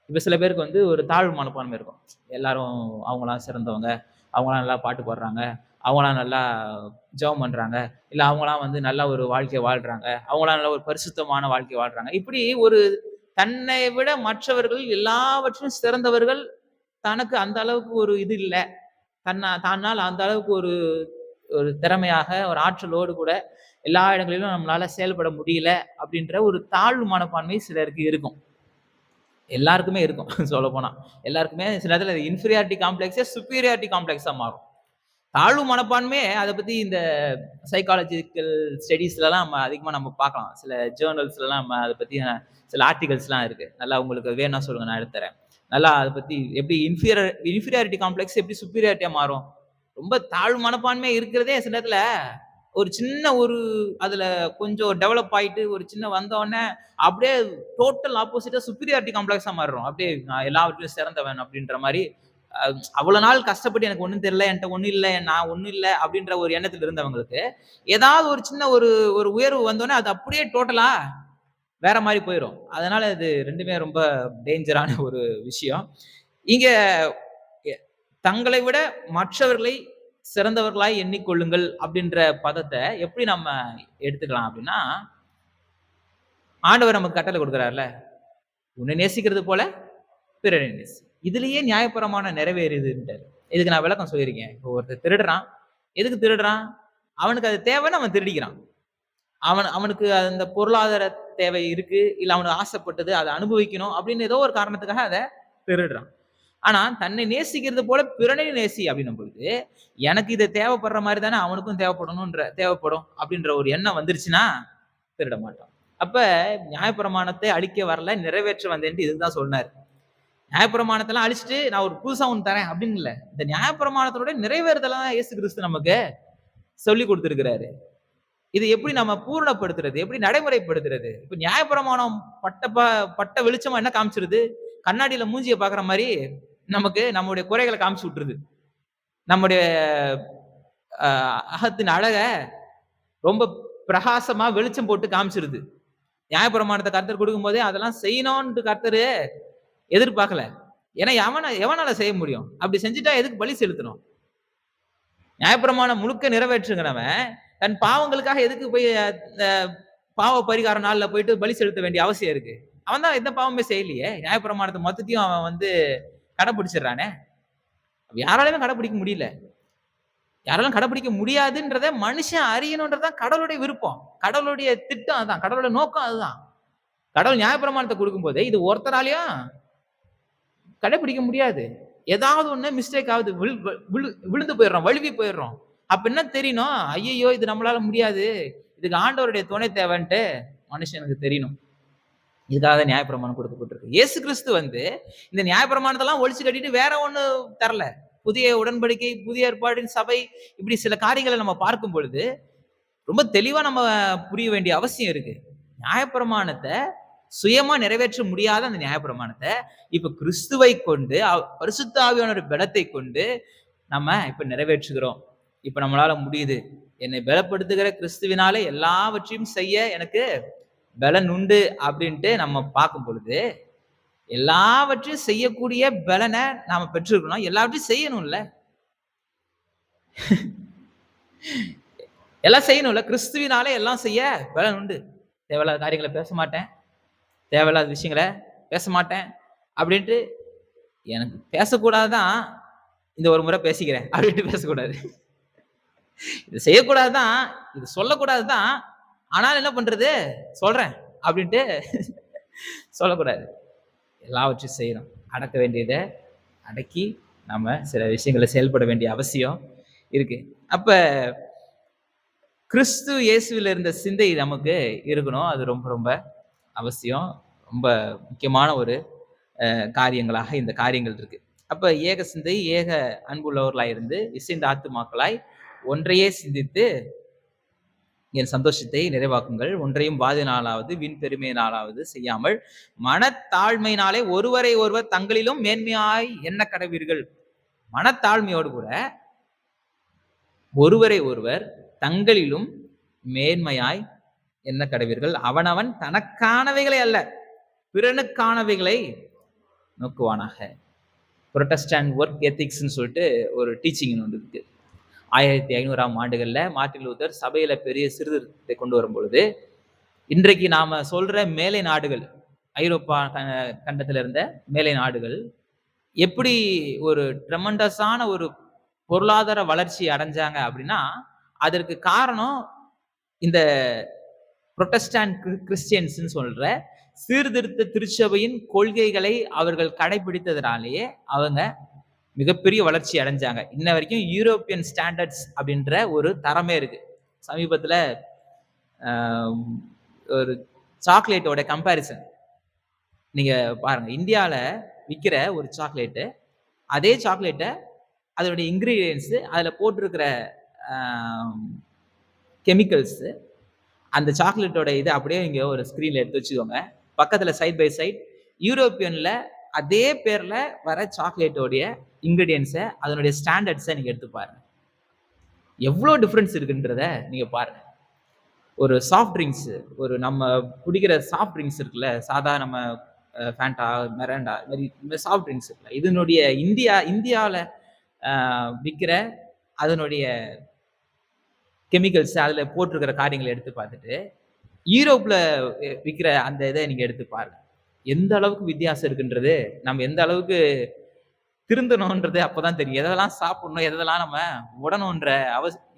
இப்ப சில பேருக்கு வந்து ஒரு தாழ்வு மனப்பான்மை இருக்கும். எல்லாரும் அவங்கலாம் சிறந்தவங்க. அவங்கலாம் நல்லா பாட்டு பாடுறாங்க. அவங்கலாம் நல்லா ஜெபம் பண்றாங்க. இல்ல அவங்கலாம் வந்து நல்ல ஒரு வாழ்க்கை வாழ்றாங்க. அவங்கலாம் நல்ல ஒரு பரிசுத்தமான வாழ்க்கை வாழ்றாங்க. இப்படி ஒரு தன்னை விட மற்றவர்கள் எல்லாவற்றிலும் சிறந்தவர்கள். தனக்கு அந்த அளவுக்கு ஒரு இது இல்ல. தன்னால் அந்த அளவுக்கு ஒரு ஒரு திறமையாக, ஒரு ஆற்றலோடு கூட எல்லா இடங்களிலும் நம்மளால செயல்பட முடியல அப்படின்ற ஒரு தாழ்வு மனப்பான்மை சிலருக்கு இருக்கும். எல்லாருக்குமே இருக்கும் சொல்லப்போனா. எல்லாருக்குமே சில நேரத்துல இன்ஃபீரியாரிட்டி காம்ப்ளெக்ஸே சுப்பீரியாரிட்டி காம்ப்ளெக்ஸா மாறும். தாழ்வு மனப்பான்மையே அத பத்தி இந்த சைக்காலஜிக்கல் ஸ்டடீஸ்லலாம் அதிகமா பார்க்கலாம். சில ஜர்னல்ஸ்லலாம் நம்ம அத பத்தின சில ஆர்டிகல்ஸ்லாம் இருக்கு. நல்லா உங்களுக்கு வேணும்னா சொல்லுங்க நான் எடுத்து தரேன். நல்லா அத பத்தி எப்படி இன்ஃபீரியாரிட்டி காம்ப்ளெக்ஸ் எப்படி சுப்பீரியாரிட்டியா மாறும்? ரொம்ப தாழ்வு மனப்பான்மை இருக்கிறதே சில நேரத்துல ஒரு சின்ன ஒரு அதுல கொஞ்சம் டெவலப் ஆயிட்டு ஒரு சின்ன வந்தோனே அப்படியே டோட்டல் ஆப்போசிட்டா சுப்பீரியாரிட்டி காம்ப்ளெக்ஸா மாறுறோம். அப்படியே நான் எல்லாவற்றிலும் சிறந்தவன் அப்படின்ற மாரி அவ்வளவு நாள் கஷ்டப்பட்டு எனக்கு ஒண்ணும் தெரியல, என்ட்ட ஒண்ணும் இல்ல, நான் ஒண்ணும் இல்ல அப்படின்ற ஒரு எண்ணத்துல இருந்தவங்களுக்கு, ஏதாவது ஒரு சின்ன ஒரு ஒரு உயர்வு வந்தோனே அது அப்படியே டோட்டலா வேற மாரி போயிரும். அதனால இது 2மே ரொம்ப டேஞ்சரான ஒரு விஷயம். இங்க எ தங்களை விட மற்றவர்களை சிறந்தவர்களாய் எண்ணிக்கொள்ளுங்கள் அப்படின்ற பதத்த எப்படி நம்ம எடுத்துக்கலாம் அப்படின்னா, ஆண்டவர் நமக்கு கட்டளை குடுக்குறார்ல, உன்னை நேசிக்கிறது போல பிறரை நேசி. இதுலயே நியாயப்பிரமாணம் நிறைவேறுதுன்ட்டாரு. இதுக்கு நான் விளக்கம் சொல்லியிருக்கேன். இப்போ ஒருத்தன் திருடுறான். எதுக்கு திருடுறான்? அவனுக்கு அது தேவைன்னு அவன் திருடிக்கிறான். அவனுக்கு அந்த பொருளாதார தேவை இருக்கு. இல்ல அவனுக்கு ஆசைப்பட்டது, அத அனுபவிக்கணும் அப்படின்னு ஏதோ ஒரு காரணத்துக்காக அத திருடுறான். ஆனா தன்னை நேசிக்கிறது போல பிறனையும் நேசி அப்படின்னும் பொழுது, எனக்கு இது தேவைப்படுற மாரி தானே அவனுக்கும் தேவைப்படும் அப்படின்ற ஒரு எண்ணம் வந்துருச்சுன்னா, திருட மாட்டான். அப்ப நியாயப்பிரமாணத்தை அழிக்க வரல, நிறைவேற்ற வந்தேன்ட்டு இதுதான் சொன்னாரு. நியாயப்பிரமாணத்தெல்லாம் அழிச்சுட்டு நான் ஒரு புதுசா ஒண்ணு தரேன் அப்படின்னு இல்ல. இந்த நியாயப்பிரமாணத்தோட நிறைவேறுதல தான் இயேசு கிறிஸ்து நமக்கு சொல்லிக் குடுத்திருக்கிறாரு. இது எப்படி நம்ம பூரணப்படுத்துறது? எப்படி நடைமுறைப்படுத்துறது? இப்ப நியாயப்பிரமாணம் பட்ட வெளிச்சமா என்ன காமிச்சிருது? கண்ணாடியில மூஞ்சிய பார்க்குற மாரி நமக்கு நம்முடைய குறைகள காமிச்சு விட்டுருது. நம்முடைய அ அகத்தின் அழக ரொம்ப பிரகாசமா வெளிச்சம் போட்டு காமிச்சிருது. நியாயப்பிரமாணத்த கர்த்தர் குடுக்கும்போதே அதெல்லாம் செய்யணும்ன்ட்டு கர்த்தரு எதிர்பார்க்கல. ஏன்னா எவனால செய்ய முடியும்? அப்படி செஞ்சுட்டா எதுக்கு பலி செலுத்தணும்? நியாயப்பிரமாணம் முழுக்க நிறைவேற்றுங்கிறவன் தன் பாவங்களுக்காக எதுக்கு போய் பாவ பரிகார நாள்ல போயிட்டு பலி செலுத்த வேண்டிய அவசியம் இருக்கு? அவன் தான் எந்த பாவமே செய்யலையே. நியாயப்பிரமாணத்தை மொத்தத்தையும் அவன் கடைபிடிச்சிடுறானே. யாராலுமே கடைபிடிக்க முடியல. யாராலும் கடைபிடிக்க முடியாதுன்றத மனுஷன் அறியணும்ன்றதுதான் கடவுளுடைய விருப்பம். கடவுளுடைய திட்டம் அதுதான். கடவுளுடைய நோக்கம் அதுதான். கடவுள் நியாயப்பிரமாணத்தை கொடுக்கும் போதே இது ஒருத்தராலையும் கடைபிடிக்க முடியாது. ஏதாவது ஒண்ணு மிஸ்டேக் ஆகுது, விழுந்து போயிடுறோம், வழுவி போயிடுறோம். அப்ப என்ன தெரியணும்? ஐயையோ இது நம்மளால முடியாது, இதுக்கு ஆண்டவருடைய துணை தேவைன்ட்டு மனுஷனுக்கு தெரியணும். இதுக்காக நியாயப்பிரமாணம் கொடுக்கப்பட்டிருக்கு. இயேசு கிறிஸ்து இந்த நியாயப்பிரமாணத்தெல்லாம் ஒழிச்சு கட்டிட்டு வேற ஒண்ணு தரல. புதிய உடன்படிக்கை, புதிய ஏற்பாடின் சபை, இப்படி சில காரியங்களை நம்ம பார்க்கும் பொழுது ரொம்ப தெளிவா நம்ம புரிய வேண்டிய அவசியம் இருக்கு. நியாயப்பிரமாணத்தை சுயமா நிறைவேற்ற முடியாத அந்த நியாயப்பிரமாணத்தை இப்ப கிறிஸ்துவை கொண்டு, பரிசுத்த ஆவியானோர் பலத்தை கொண்டு நம்ம இப்ப நிறைவேற்றுகிறோம். இப்ப நம்மளால முடியுது. என்னை பலப்படுத்துகிற கிறிஸ்துவினாலே எல்லாவற்றையும் செய்ய எனக்கு பலன் உண்டு அப்படின்ட்டு நம்ம பார்க்கும் பொழுது, எல்லாவற்றையும் செய்யக்கூடிய பலனை நாம பெற்றிருக்கணும். எல்லாவற்றையும் செய்யணும்ல, எல்லாம் செய்யணும்ல. கிறிஸ்துவினாலே எல்லாம் செய்ய பலன் உண்டு. தேவையில்லாத காரியங்களை பேச மாட்டேன், தேவையில்லாத விஷயங்களை பேச மாட்டேன் அப்படின்ட்டு, எனக்கு பேசக்கூடாதுதான், இந்த ஒரு முறை பேசிக்கிறேன் அப்படின்ட்டு பேசக்கூடாது. இது செய்யக்கூடாதுதான், இது சொல்லக்கூடாதுதான், ஆனாலும் என்ன பண்றது, சொல்றேன் அப்படின்ட்டு சொல்லக்கூடாது. எல்லாவற்றையும் செய்யணும். அடக்க வேண்டியதை அடக்கி நம்ம சில விஷயங்களை செயல்பட வேண்டிய அவசியம் இருக்கு. அப்ப கிறிஸ்து இயேசுவில் இருந்த சிந்தை நமக்கு இருக்கணும். அது ரொம்ப ரொம்ப அவசியம். ரொம்ப முக்கியமான ஒரு காரியங்களாக இந்த காரியங்கள் இருக்கு. அப்ப ஏக சிந்தை, ஏக அன்புள்ளவர்களாய் இருந்து இசைந்த ஆத்துமாக்களாய் ஒன்றையே சிந்தித்து என் சந்தோஷத்தை நிறைவாக்குங்கள். ஒன்றையும் வாதினாலாவது வீண் பெருமையினாலாவது செய்யாமல் மனத்தாழ்மையினாலே ஒருவரை ஒருவர் தங்களிலும் மேன்மையாய் எண்ண கடவீர்கள். மனத்தாழ்மையோடு கூட ஒருவரை ஒருவர் தங்களிலும் மேன்மையாய் எண்ண கடவீர்கள். அவனவன் தனக்கானவைகளை அல்ல, பிறனுக்கானவைகளை நோக்குவானாக. புரொட்டஸ்டாண்ட் ஒர்க் எத்திக்ஸ்ன்னு சொல்லிட்டு ஒரு டீச்சிங் ஒன்று இருக்கு. 1500ஆம் ஆண்டுகள்ல மார்ட்டின் லூதர் சபையில பெரிய சீர்திருத்தத்தை கொண்டு வரும் பொழுது, இன்றைக்கு நாம சொல்ற மேலை நாடுகள், ஐரோப்பா கண்டத்துல இருந்த மேலை நாடுகள் எப்படி ஒரு ட்ரெமண்டஸான ஒரு பொருளாதார வளர்ச்சி அடைஞ்சாங்க அப்படின்னா, அதற்கு காரணம் இந்த புரொட்டஸ்டாண்ட் கிறிஸ்டியன்ஸ்ன்னு சொல்ற சீர்திருத்த திருச்சபையின் கொள்கைகளை அவர்கள் கடைபிடித்ததுனாலேயே அவங்க மிகப்பெரிய வளர்ச்சி அடைஞ்சாங்க. இன்ன வரைக்கும் யூரோப்பியன் ஸ்டாண்டர்ட்ஸ் அப்படின்ற ஒரு தரமே இருக்கு. சமீபத்துல ஒரு சாக்லேட்டோட கம்பேரிசன் நீங்க பாருங்க. இந்தியாவில் விற்கிற ஒரு சாக்லேட்டு, அதே சாக்லேட்டை அதனுடைய இன்கிரீடியன்ஸு, அதில் போட்டிருக்கிற கெமிக்கல்ஸு, அந்த சாக்லேட்டோட இது அப்படியே இங்கே ஒரு ஸ்க்ரீனில் எடுத்து வச்சுக்கோங்க. பக்கத்தில் சைட் பை சைட் யூரோப்பியனில் அதே பேரில் வர சாக்லேட்டோடைய இன்கிரீடியன்ஸை, அதனுடைய ஸ்டாண்டர்ட்ஸை நீங்கள் எடுத்து பாருங்க. எவ்வளோ டிஃப்ரென்ஸ் இருக்குன்றத நீங்கள் பாருங்க. ஒரு சாஃப்ட் ட்ரிங்க்ஸு, ஒரு நம்ம குடிக்கிற சாஃப்ட் ட்ரிங்க்ஸ் இருக்குல்ல, சாதா நம்ம ஃபேண்டா, மெரண்டா, இது மாதிரி சாஃப்ட் ட்ரிங்க்ஸ் இருக்குல்ல, இதனுடைய இந்தியாவில் விற்கிற அதனுடைய கெமிக்கல்ஸ், அதில் போட்டிருக்கிற காரியங்களை எடுத்து பார்த்துட்டு யூரோப்பில் விற்கிற அந்த இதை நீங்கள் எடுத்து பாருங்க. எந்த அளவுக்கு வித்தியாசம் இருக்குன்றது, நம்ம எந்த அளவுக்கு திருந்தணுன்றது அப்பதான் தெரியும். எதெல்லாம் சாப்பிடணும், எதெல்லாம் நம்ம உடணுன்ற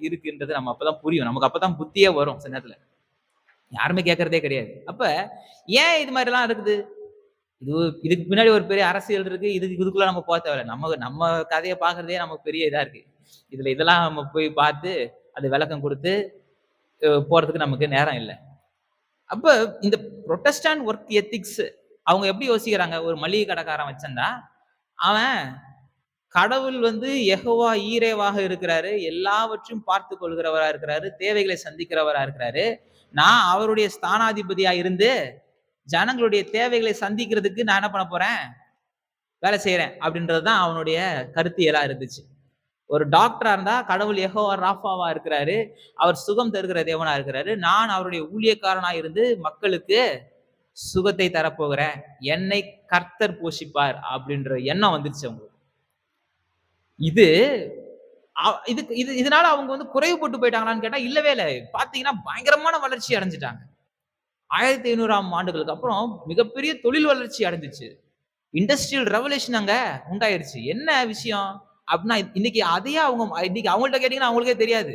இருக்குன்றது நம்ம அப்பதான் புரியும். நமக்கு அப்பதான் புத்தியே வரும். சில நேரத்துல யாருமே கேட்கறதே கிடையாது. அப்ப ஏன் இது மாதிரி எல்லாம் இருக்குது? இதுக்கு பின்னாடி ஒரு பெரிய அரசியல் இருக்கு. இதுக்குள்ள நம்ம போக தேவையில்ல. நம்ம கதையை பாக்குறதே நமக்கு பெரிய இதா இருக்கு. இதுல இதெல்லாம் நம்ம போய் பார்த்து அது விளக்கம் கொடுத்து போறதுக்கு நமக்கு நேரம் இல்லை. அப்ப இந்த புரொட்டஸ்டாண்ட் ஒர்க் எத்திக்ஸ் அவங்க எப்படி யோசிக்கிறாங்க? ஒரு மளிகை கடைக்காரன் வச்சிருந்தா, அவன் கடவுள் யெகோவா ஈரேவாக இருக்கிறாரு, எல்லாவற்றையும் பார்த்து கொள்கிறவரா இருக்கிறாரு, தேவைகளை சந்திக்கிறவரா இருக்கிறாரு. நான் அவருடைய ஸ்தானாதிபதியா இருந்து ஜனங்களுடைய தேவைகளை சந்திக்கிறதுக்கு நான் என்ன பண்ண போறேன், வேலை செய்யறேன் அப்படின்றதுதான் அவனுடைய கருத்தியலா இருந்துச்சு. ஒரு டாக்டரா இருந்தா கடவுள் யெகோவா ராஃபாவா இருக்கிறாரு, அவர் சுகம் தருகிற தேவனா இருக்கிறாரு, நான் அவருடைய ஊழியக்காரனா இருந்து மக்களுக்கு சுகத்தை தரப்போகிறேன், என்னை கர்த்தர் போஷிப்பார் அப்படின்ற எண்ணம் வந்துருச்சு அவங்களுக்கு. இது இதனால அவங்க வந்து குறைவுபட்டு போயிட்டாங்களான்னு கேட்டா இல்லவே இல்ல. பாத்தீங்கன்னா பயங்கரமான வளர்ச்சி அடைஞ்சுட்டாங்க. 1500ஆம் ஆண்டுகளுக்கு அப்புறம் மிகப்பெரிய தொழில் வளர்ச்சி அடைஞ்சுச்சு. இண்டஸ்ட்ரியல் ரெவல்யூஷன் அங்க உண்டாயிருச்சு. என்ன விஷயம்? அப்டின்னா இன்னைக்கு அதையே இன்னைக்கு அவங்கள்ட்ட கேட்டீங்கன்னா அவங்களுக்கே தெரியாது.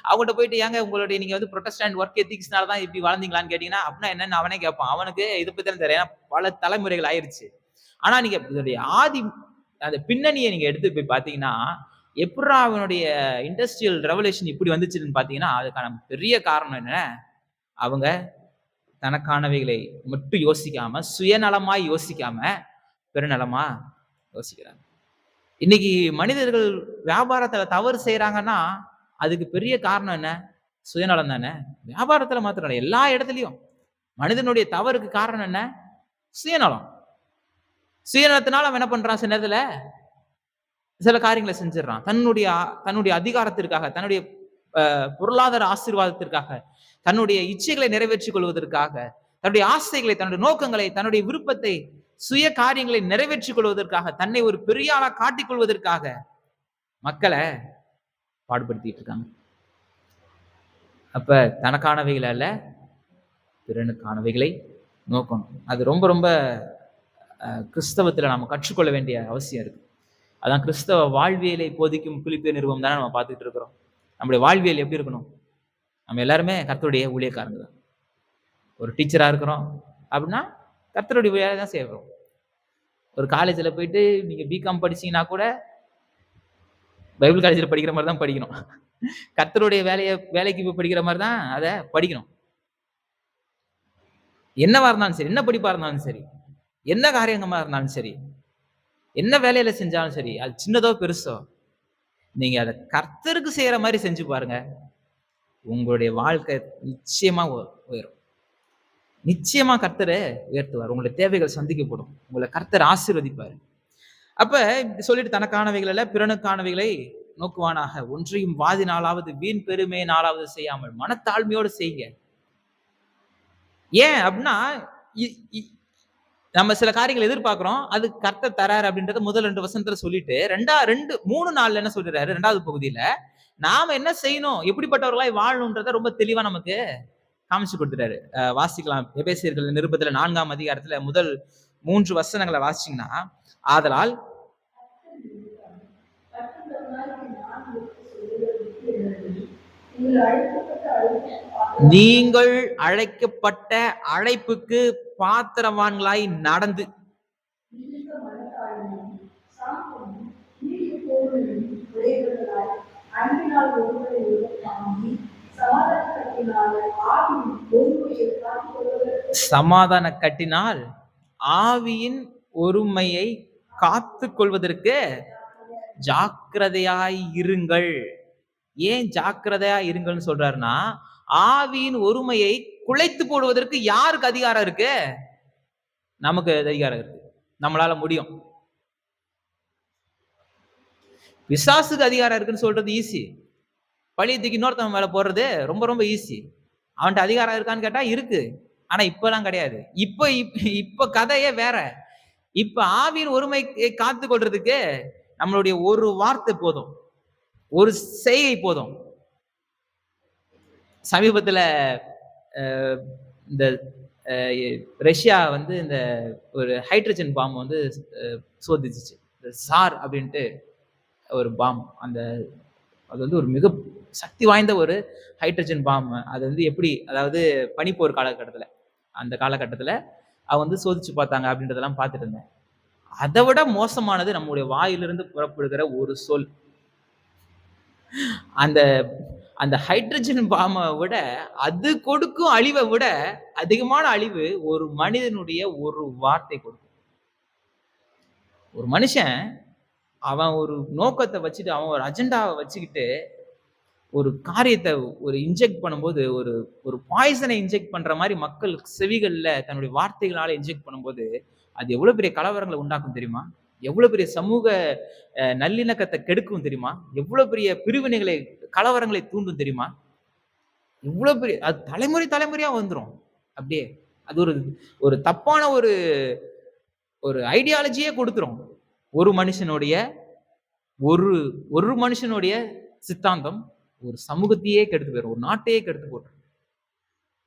அவங்கள்ட்ட போயிட்டு ஏங்க உங்களுடைய நீங்க வந்து புரொட்டஸ்டன்ட் வொர்க் எத்திக்ஸ்னால தான் இப்படி வளர்ந்தீங்களான்னு கேட்டீங்கன்னா, அப்டின்னா என்னன்னு அவனே கேட்பான். அவனுக்கு இத பத்தி தான் தெரியும். ஏன்னா பல தலைமுறைகள் ஆயிருச்சு. ஆனா நீங்க இதோடைய அந்த பின்னணிய நீங்க எடுத்து போய் பார்த்தீங்கன்னா, எப்புட்றா அவனுடைய இண்டஸ்ட்ரியல் ரெவல்யூஷன் இப்படி வந்துச்சுன்னு பார்த்தீங்கன்னா, அதுக்கான பெரிய காரணம் என்ன? அவங்க தனக்கானவைகளை மட்டும் யோசிக்காம, சுயநலமாய் யோசிக்காம, பெருநலமா யோசிக்கிறாங்க. இன்னைக்கு மனிதர்கள் வியாபாரத்துல தவறு செய்றாங்கன்னா, அதுக்கு பெரிய காரணம் என்ன? சுயநலம் தானே. வியாபாரத்துல மாத்திரம் இல்ல, எல்லா இடத்துலயும். மனிதனுடைய தவறுக்கு காரணம் என்ன? சுயநலம். சுயநலத்தினால அவன் என்ன பண்றான் சில நேரத்துல? சில காரியங்களை செஞ்சிடறான். தன்னுடைய அதிகாரத்திற்காக, தன்னுடைய பொருளாதார ஆசீர்வாதத்திற்காக, தன்னுடைய இச்சைகளை நிறைவேற்றிக் கொள்வதற்காக, தன்னுடைய ஆசைகளை, தன்னுடைய நோக்கங்களை, தன்னுடைய விருப்பத்தை, சுய காரியங்களை நிறைவேற்றிக் கொள்வதற்காக, தன்னை ஒரு பெரிய ஆளா காட்டிக் கொள்வதற்காக மக்களை பாடுபடுத்திட்டு இருக்காங்க. அப்ப தனக்கானவைகள் அல்ல, பிறனுக்கானவைகளை நோக்கணும். அது ரொம்ப ரொம்ப கிறிஸ்தவத்துல நாம கற்றுக்கொள்ள வேண்டிய அவசியம் இருக்கு. அதான் கிறிஸ்தவ வாழ்வியலை போதிக்கும் பிலிப்பியர் நிருபம் தானே நம்ம பார்த்துட்டு இருக்கிறோம். நம்முடைய வாழ்வியல் எப்படி இருக்கணும்? நம்ம எல்லாருமே கர்த்தருடைய ஊழியக்காரங்க தான். ஒரு டீச்சரா இருக்கிறோம் அப்படின்னா கர்த்தருடைய வேலை தான் செய்யறோம். ஒரு காலேஜ்ல போயிட்டு நீங்க பிகாம் படிச்சீங்கன்னா கூட பைபிள் காலேஜ்ல படிக்கிற மாதிரி தான் படிக்கணும். கர்த்தருடைய வேலைக்கு போய் படிக்கிற மாதிரி தான் அதை படிக்கணும். என்னவா இருந்தாலும் சரி, என்ன படிப்பா இருந்தாலும் சரி, என்ன காரியங்கமா இருந்தாலும் சரி, என்ன வேலையில செஞ்சாலும் சரி, அது சின்னதோ பெருசோ, நீங்க அதை கர்த்தருக்கு செய்யற மாதிரி செஞ்சு பாருங்க. உங்களுடைய வாழ்க்கை நிச்சயமா உயரும். நிச்சயமா கர்த்தரை உயர்த்துவார். உங்களுடைய தேவைகள் சந்திக்கப்படும். உங்களை கர்த்தர் ஆசீர்வதிப்பார். அப்ப சொல்லிட்டு தனக்கானவைகள் அல்ல, பிறனுக்கானவைகளை நோக்குவானாக. ஒன்றையும் வாதினாலாவது வீண் பெருமையினாலாவது செய்யாமல் மனத்தாழ்மையோடு செய்யுங்க. ஏன் அப்படின்னா நம்ம சில காரியங்கள் எதிர்பார்க்கிறோம். அது கர்த்தர் தராரு அப்படின்றத முதல் 2 வசனத்துல சொல்லிட்டு 3 நாள்ல என்ன சொல்றாரு? 2வது பகுதியில நாம என்ன செய்யணும், எப்படிப்பட்டவர்களாய் வாழணும்ன்றத ரொம்ப தெளிவா நமக்கு காமிச்சு கொடுத்துட்டாரு. வாசிக்கலாம். எபேசியர்கள் நிருபத்துல 4ஆம் அதிகாரத்துல முதல் 3 வசனங்களை வாசிச்சீங்கன்னா, ஆதலால் நீங்கள் அழைக்கப்பட்ட அழைப்புக்கு பாத்திரவான்களாய் நடந்து சமாதான கட்டினால் ஆவியின் ஒருமையை காத்து கொள்வதற்கு ஜாக்கிரதையாய் இருங்கள். ஏன் ஜாக்கிரதையா இருங்கள்னு சொல்றாருன்னா, ஆவியின் ஒருமையை குலைத்து போடுவதற்கு யாருக்கு அதிகாரம் இருக்கு? நமக்கு அதிகாரம் இருக்கு. நம்மளால முடியும். பிசாசுக்கு அதிகாரம் இருக்குன்னு சொல்றது ஈஸி. பழிய தூக்கி இன்னொருத்தவன் மேல போடுறது ரொம்ப ரொம்ப ஈஸி. அவன்கிட்ட அதிகாரம் இருக்கான்னு கேட்டா இருக்கு. ஆனா இப்பெல்லாம் கிடையாது. இப்ப கதையே வேற. இப்ப ஆவியின் ஒருமை காத்து கொள்றதுக்கு நம்மளுடைய ஒரு வார்த்தை போதும், ஒரு செய்கை போதும். சமீபத்துல இந்த ரஷ்யா வந்து இந்த ஒரு ஹைட்ரஜன் பாம் வந்து சோதிச்சுச்சு. சார் அப்படின்ட்டு ஒரு பாம். அது வந்து ஒரு மிக சக்தி வாய்ந்த ஒரு ஹைட்ரஜன் பாம். அது வந்து எப்படி, அதாவது பனிப்போர் காலகட்டத்துல, அந்த காலகட்டத்துல அவங்க வந்து சோதிச்சு பார்த்தாங்க அப்படின்றதெல்லாம் பார்த்துட்டு இருந்தேன். அதை விட மோசமானது நம்முடைய வாயிலிருந்து புறப்படுகிற ஒரு சொல். அந்த அந்த ஹைட்ரஜன் பாமை விட, அது கொடுக்கும் அழிவை விட அதிகமான அழிவு ஒரு மனிதனுடைய ஒரு வார்த்தை கொடுக்கும். ஒரு மனுஷன் அவன் ஒரு நோக்கத்தை வச்சுட்டு, அவன் ஒரு அஜெண்டாவை வச்சுக்கிட்டு ஒரு காரியத்தை ஒரு இன்ஜெக்ட் பண்ணும்போது, ஒரு பாய்சனை இன்ஜெக்ட் பண்ற மாதிரி மக்கள் செவிகள்ல தன்னுடைய வார்த்தைகளால இன்ஜெக்ட் பண்ணும்போது, அது எவ்வளவு பெரிய கலவரங்களை உண்டாக்கும் தெரியுமா? எவ்வளவு பெரிய சமூக நல்லிணக்கத்தை கெடுக்கும் தெரியுமா? எவ்வளவு பெரிய பிரிவினைகளை, கலவரங்களை தூண்டும் தெரியுமா? இவ்வளவு பெரிய, அது தலைமுறையா வந்துரும். அப்படியே அது ஒரு தப்பான ஒரு ஐடியாலஜியே கொடுத்துரும் ஒரு மனுஷனுடைய ஒரு ஒரு மனுஷனுடைய சித்தாந்தம் ஒரு சமூகத்தையே கெடுத்து போயிடும், ஒரு நாட்டையே கெடுத்து போட்டுரும்.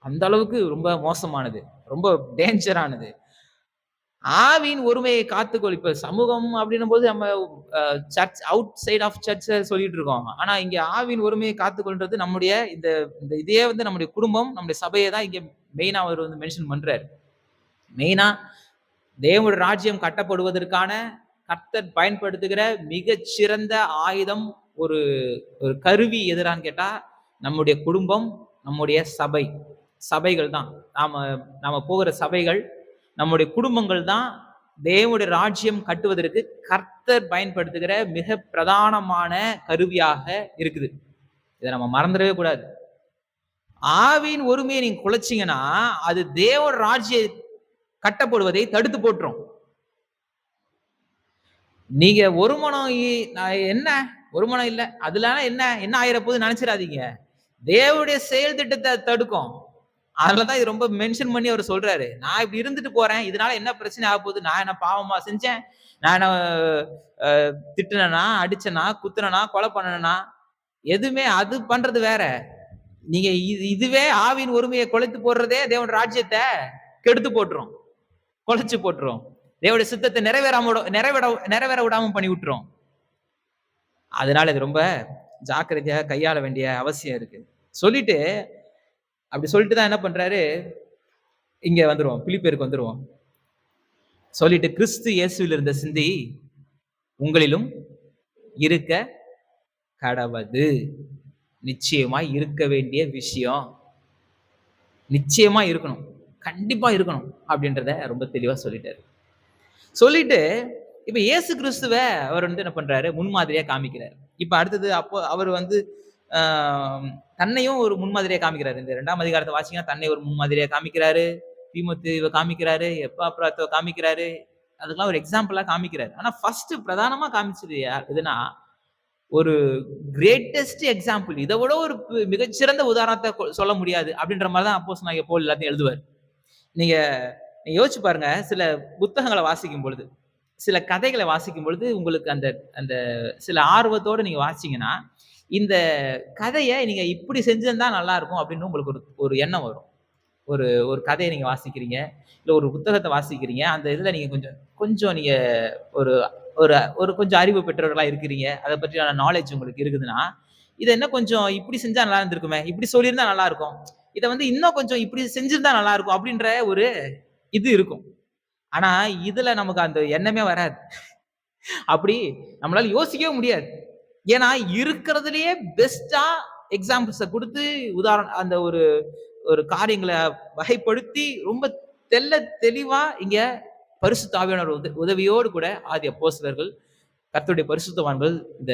அந்த அளவுக்கு ரொம்ப மோசமானது, ரொம்ப டேஞ்சரானது. ஆவியின் ஒருமையை காத்துக்கொள். இப்ப சமூகம் அப்படின்னும் போது நம்ம church outside of church சொல்லிட்டு இருக்கோம். ஆனா இங்க ஆவியின் ஒருமையை காத்துக்கொள்றது நம்முடைய இந்த இந்த இதே வந்து நம்முடைய குடும்பம், நம்முடைய சபையை தான் இங்க மெயினா அவர் வந்து மென்ஷன் பண்றாரு. மெயினா தேவனுடைய ராஜ்யம் கட்டப்படுவதற்கான கர்த்தர் பயன்படுத்துகிற மிகச் சிறந்த ஆயுதம், ஒரு ஒரு கருவி எதுடான்னு கேட்டா நம்முடைய குடும்பம், நம்முடைய சபை, சபைகள் தான். நாம நாம போகிற சபைகள், நம்முடைய குடும்பங்கள் தான் தேவனுடைய ராஜ்யம் கட்டுவதற்கு கர்த்தர் பயன்படுத்துகிற மிக பிரதானமான கருவியாக இருக்குது. இதை நம்ம மறந்துடவே கூடாது. ஆவியின் ஒருமையை நீங்க குலைச்சீங்கன்னா அது தேவனுடைய ராஜ்யம் கட்டப்படுவதை தடுத்து போட்டுரும். நீங்க ஒரு மனம் என்ன ஒரு மனம் இல்ல, அதுல என்ன என்ன ஆயிர போது நினைச்சிடாதீங்க. தேவனுடைய செயல் திட்டத்தை தடுக்கும். அதுலதான் இது ரொம்ப மென்ஷன் பண்ணி அவர் சொல்றாரு. நான் இப்படி இருந்துட்டு போறேன், இதனால என்ன பிரச்சனை ஆக போகுது? நான் என்ன பாவமா செஞ்சேன்? நான் என்ன திட்டுனா, அடிச்சனா, குத்துனா, கொலை பண்ணனா? எதுவுமே அது பண்றது வேற. நீங்க இதுவே ஆவியின் ஒருமையை கொலைத்து போடுறதே தேவன் ராஜ்யத்தை கெடுத்து போட்டுரும், கொலைச்சு போட்டுரும். தேவனுடைய சித்தத்தை நிறைவேற விடாம பண்ணி விட்டுரும். அதனால இது ரொம்ப ஜாக்கிரதையா கையாள வேண்டிய அவசியம் இருக்கு. சொல்லிட்டு அப்படி சொல்லிட்டு தான் என்ன பண்றாரு, இங்க வந்துருவோம், பிலிப்பியருக்கு வந்துருவோம். சொல்லிட்டு கிறிஸ்து இயேசுவில் இருந்த சிந்தி உங்களிலும் இருக்க கடவது. நிச்சயமா இருக்க வேண்டிய விஷயம், நிச்சயமா இருக்கணும், கண்டிப்பா இருக்கணும் அப்படின்றத ரொம்ப தெளிவா சொல்லிட்டாரு. சொல்லிட்டு இப்ப இயேசு கிறிஸ்துவ அவர் வந்து என்ன பண்றாரு, முன்மாதிரியா காமிக்கிறார். இப்ப அடுத்தது அப்போ அவர் வந்து தன்னையும் ஒரு முன்மாதிரியா காமிக்கிறாரு. இந்த 2ஆம் அதிகாரத்தை வாசிங்கன்னா தன்னை ஒரு முன்மாதிரியா காமிக்கிறாரு, தீமோத்தேயுவை காமிக்கிறாரு, எப்பாப்ராத்துவ காமிக்கிறாரு. அதுக்கெல்லாம் ஒரு எக்ஸாம்பிளா காமிக்கிறாரு. ஆனா ஃபர்ஸ்ட் பிரதானமா காமிச்சது எதுனா, ஒரு கிரேட்டஸ்ட் எக்ஸாம்பிள், இதை விட ஒரு மிகச்சிறந்த உதாரணத்தை சொல்ல முடியாது அப்படின்ற மாதிரி தான் அப்போஸ்தலனாகிய பவுல் எல்லாத்தையும் எழுதுவார். நீங்க யோசிச்சு பாருங்க, சில புத்தகங்களை வாசிக்கும் பொழுது, சில கதைகளை வாசிக்கும் பொழுது உங்களுக்கு அந்த அந்த சில ஆர்வத்தோடு நீங்க வாசிச்சீங்கன்னா, இந்த கதையை நீங்க இப்படி செஞ்சிருந்தா நல்லா இருக்கும் அப்படின்னு உங்களுக்கு ஒரு எண்ணம் வரும். ஒரு ஒரு கதையை நீங்க வாசிக்கிறீங்க, இல்ல ஒரு புத்தகத்தை வாசிக்கிறீங்க, அந்த இதுல நீங்க கொஞ்சம் நீங்க ஒரு ஒரு ஒரு கொஞ்சம் அறிவு பெற்றவர்களா இருக்கிறீங்க, அதை பற்றியான நாலேஜ் உங்களுக்கு இருக்குதுன்னா, இதை என்ன கொஞ்சம் இப்படி செஞ்சா நல்லா இருந்திருக்குமே, இப்படி சொல்லியிருந்தா நல்லா இருக்கும், இதை வந்து இன்னும் கொஞ்சம் இப்படி செஞ்சிருந்தா நல்லா இருக்கும் அப்படின்ற ஒரு இது இருக்கும். ஆனா இதுல நமக்கு அந்த எண்ணமே வராது. அப்படி நம்மளால யோசிக்கவே முடியாது. ஏன்னா இருக்கிறதுலயே பெஸ்டா எக்ஸாம்பிள்ஸ கொடுத்து உதாரணம் அந்த ஒரு ஒரு காரியங்களை வகைப்படுத்தி ரொம்ப தெளிவா இங்க பரிசுத்த ஆவியானவர் உதவியோடு கூட ஆதி அப்போஸ்தலர்கள், கர்த்தருடைய பரிசுத்தவான்கள் இந்த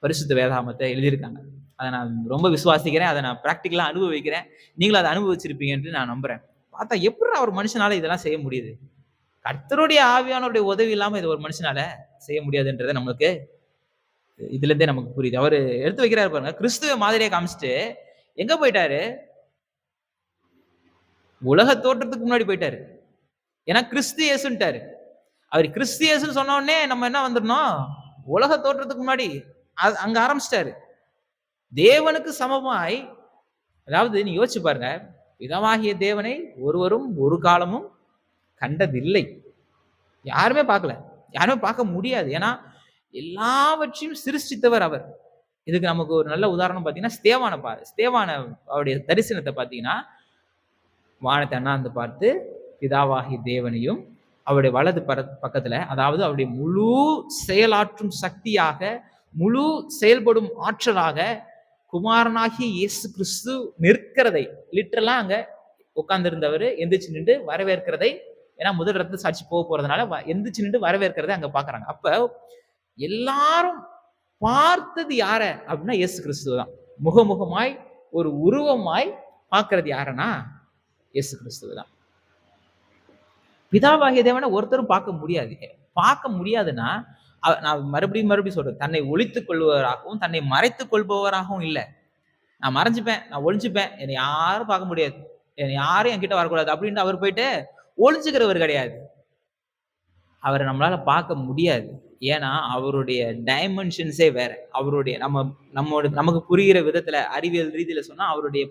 பரிசுத்த வேதாகமத்தை எழுதியிருக்காங்க. அதை நான் ரொம்ப விசுவாசிக்கிறேன், அதை நான் பிராக்டிக்கலா அனுபவிக்கிறேன். நீங்களும் அதை அனுபவிச்சிருப்பீங்க என்று நான் நம்புறேன். பார்த்தா எப்படி ஒரு மனுஷனால இதெல்லாம் செய்ய முடியுது? கர்த்தருடைய ஆவியானவருடைய உதவி இல்லாம இது ஒரு மனுஷனால செய்ய முடியாதுன்றதை நம்மளுக்கு இதுல இருந்தே நமக்கு புரியுது. அவரு எடுத்து வைக்கிறாரு பாருங்க, கிறிஸ்துவ மாதிரியா காமிச்சிட்டு எங்க போயிட்டாரு? உலக தோற்றத்துக்கு முன்னாடி போயிட்டாரு. ஏன்னா கிறிஸ்து இயேசுன்ட்டாரு. அவர் கிறிஸ்து இயேசுன்னு சொன்ன உடனே நம்ம என்ன வந்துடணும், உலக தோற்றத்துக்கு முன்னாடி அங்க ஆரம்பிச்சிட்டாரு. தேவனுக்கு சமமாய், அதாவது நீ யோசிச்சு பாருங்க, பிதாவாகிய தேவனை ஒருவரும் ஒரு காலமும் கண்டதில்லை. யாருமே பார்க்கல, யாருமே பார்க்க முடியாது. ஏன்னா எல்லாவற்றையும் சிருஷ்டித்தவர் அவர். இதுக்கு நமக்கு ஒரு நல்ல உதாரணம் பார்த்தீங்கன்னா, ஸ்தேவான அவருடைய தரிசனத்தை பார்த்தீங்கன்னா, வானத்தை அண்ணாந்து பார்த்து பிதாவாகிய தேவனையும் அவருடைய வலது பக்கத்துல, அதாவது அவருடைய முழு செயலாற்றும் சக்தியாக, முழு செயல்படும் ஆற்றலாக குமாரனாகிய இயேசு கிறிஸ்து நிற்கிறதை, லிட்டரலா அங்க உட்கார்ந்து இருந்தவர் எந்திரிச்சு நின்று வரவேற்கிறதை, ஏன்னா முதல் ரத்த சாட்சி போக போறதுனால எந்திரிச்சு நின்று வரவேற்கிறதை அங்க பாக்குறாங்க. அப்ப எல்லாரும் பார்த்தது யார அப்படின்னா இயேசு கிறிஸ்துவ தான். முகமுகமாய் ஒரு உருவமாய் பார்க்கிறது யாருன்னா இயேசு கிறிஸ்துவ தான். பிதாவாகிய தேவனை ஒருத்தரும் பார்க்க முடியாதுன்னா, நான் மறுபடியும் சொல்றேன், தன்னை ஒளித்துக் கொள்பவராகவும் தன்னை மறைத்துக் கொள்பவராகவும் இல்லை. நான் மறைஞ்சுப்பேன், நான் ஒளிஞ்சுப்பேன், என்னை யாரும் பார்க்க முடியாது, என்னை யாரும் என்கிட்ட வரக்கூடாது அப்படின்ட்டு அவர் போயிட்டு ஒளிஞ்சுக்கிறவர் கிடையாது. அவரை நம்மளால பார்க்க முடியாது. ஏன்னா அவருடைய டைமென்ஷன்ஸே வேற. அவருடைய நமக்கு புரிகிற விதத்துல அறிவியல் ரீதியில சொன்னா அவருடைய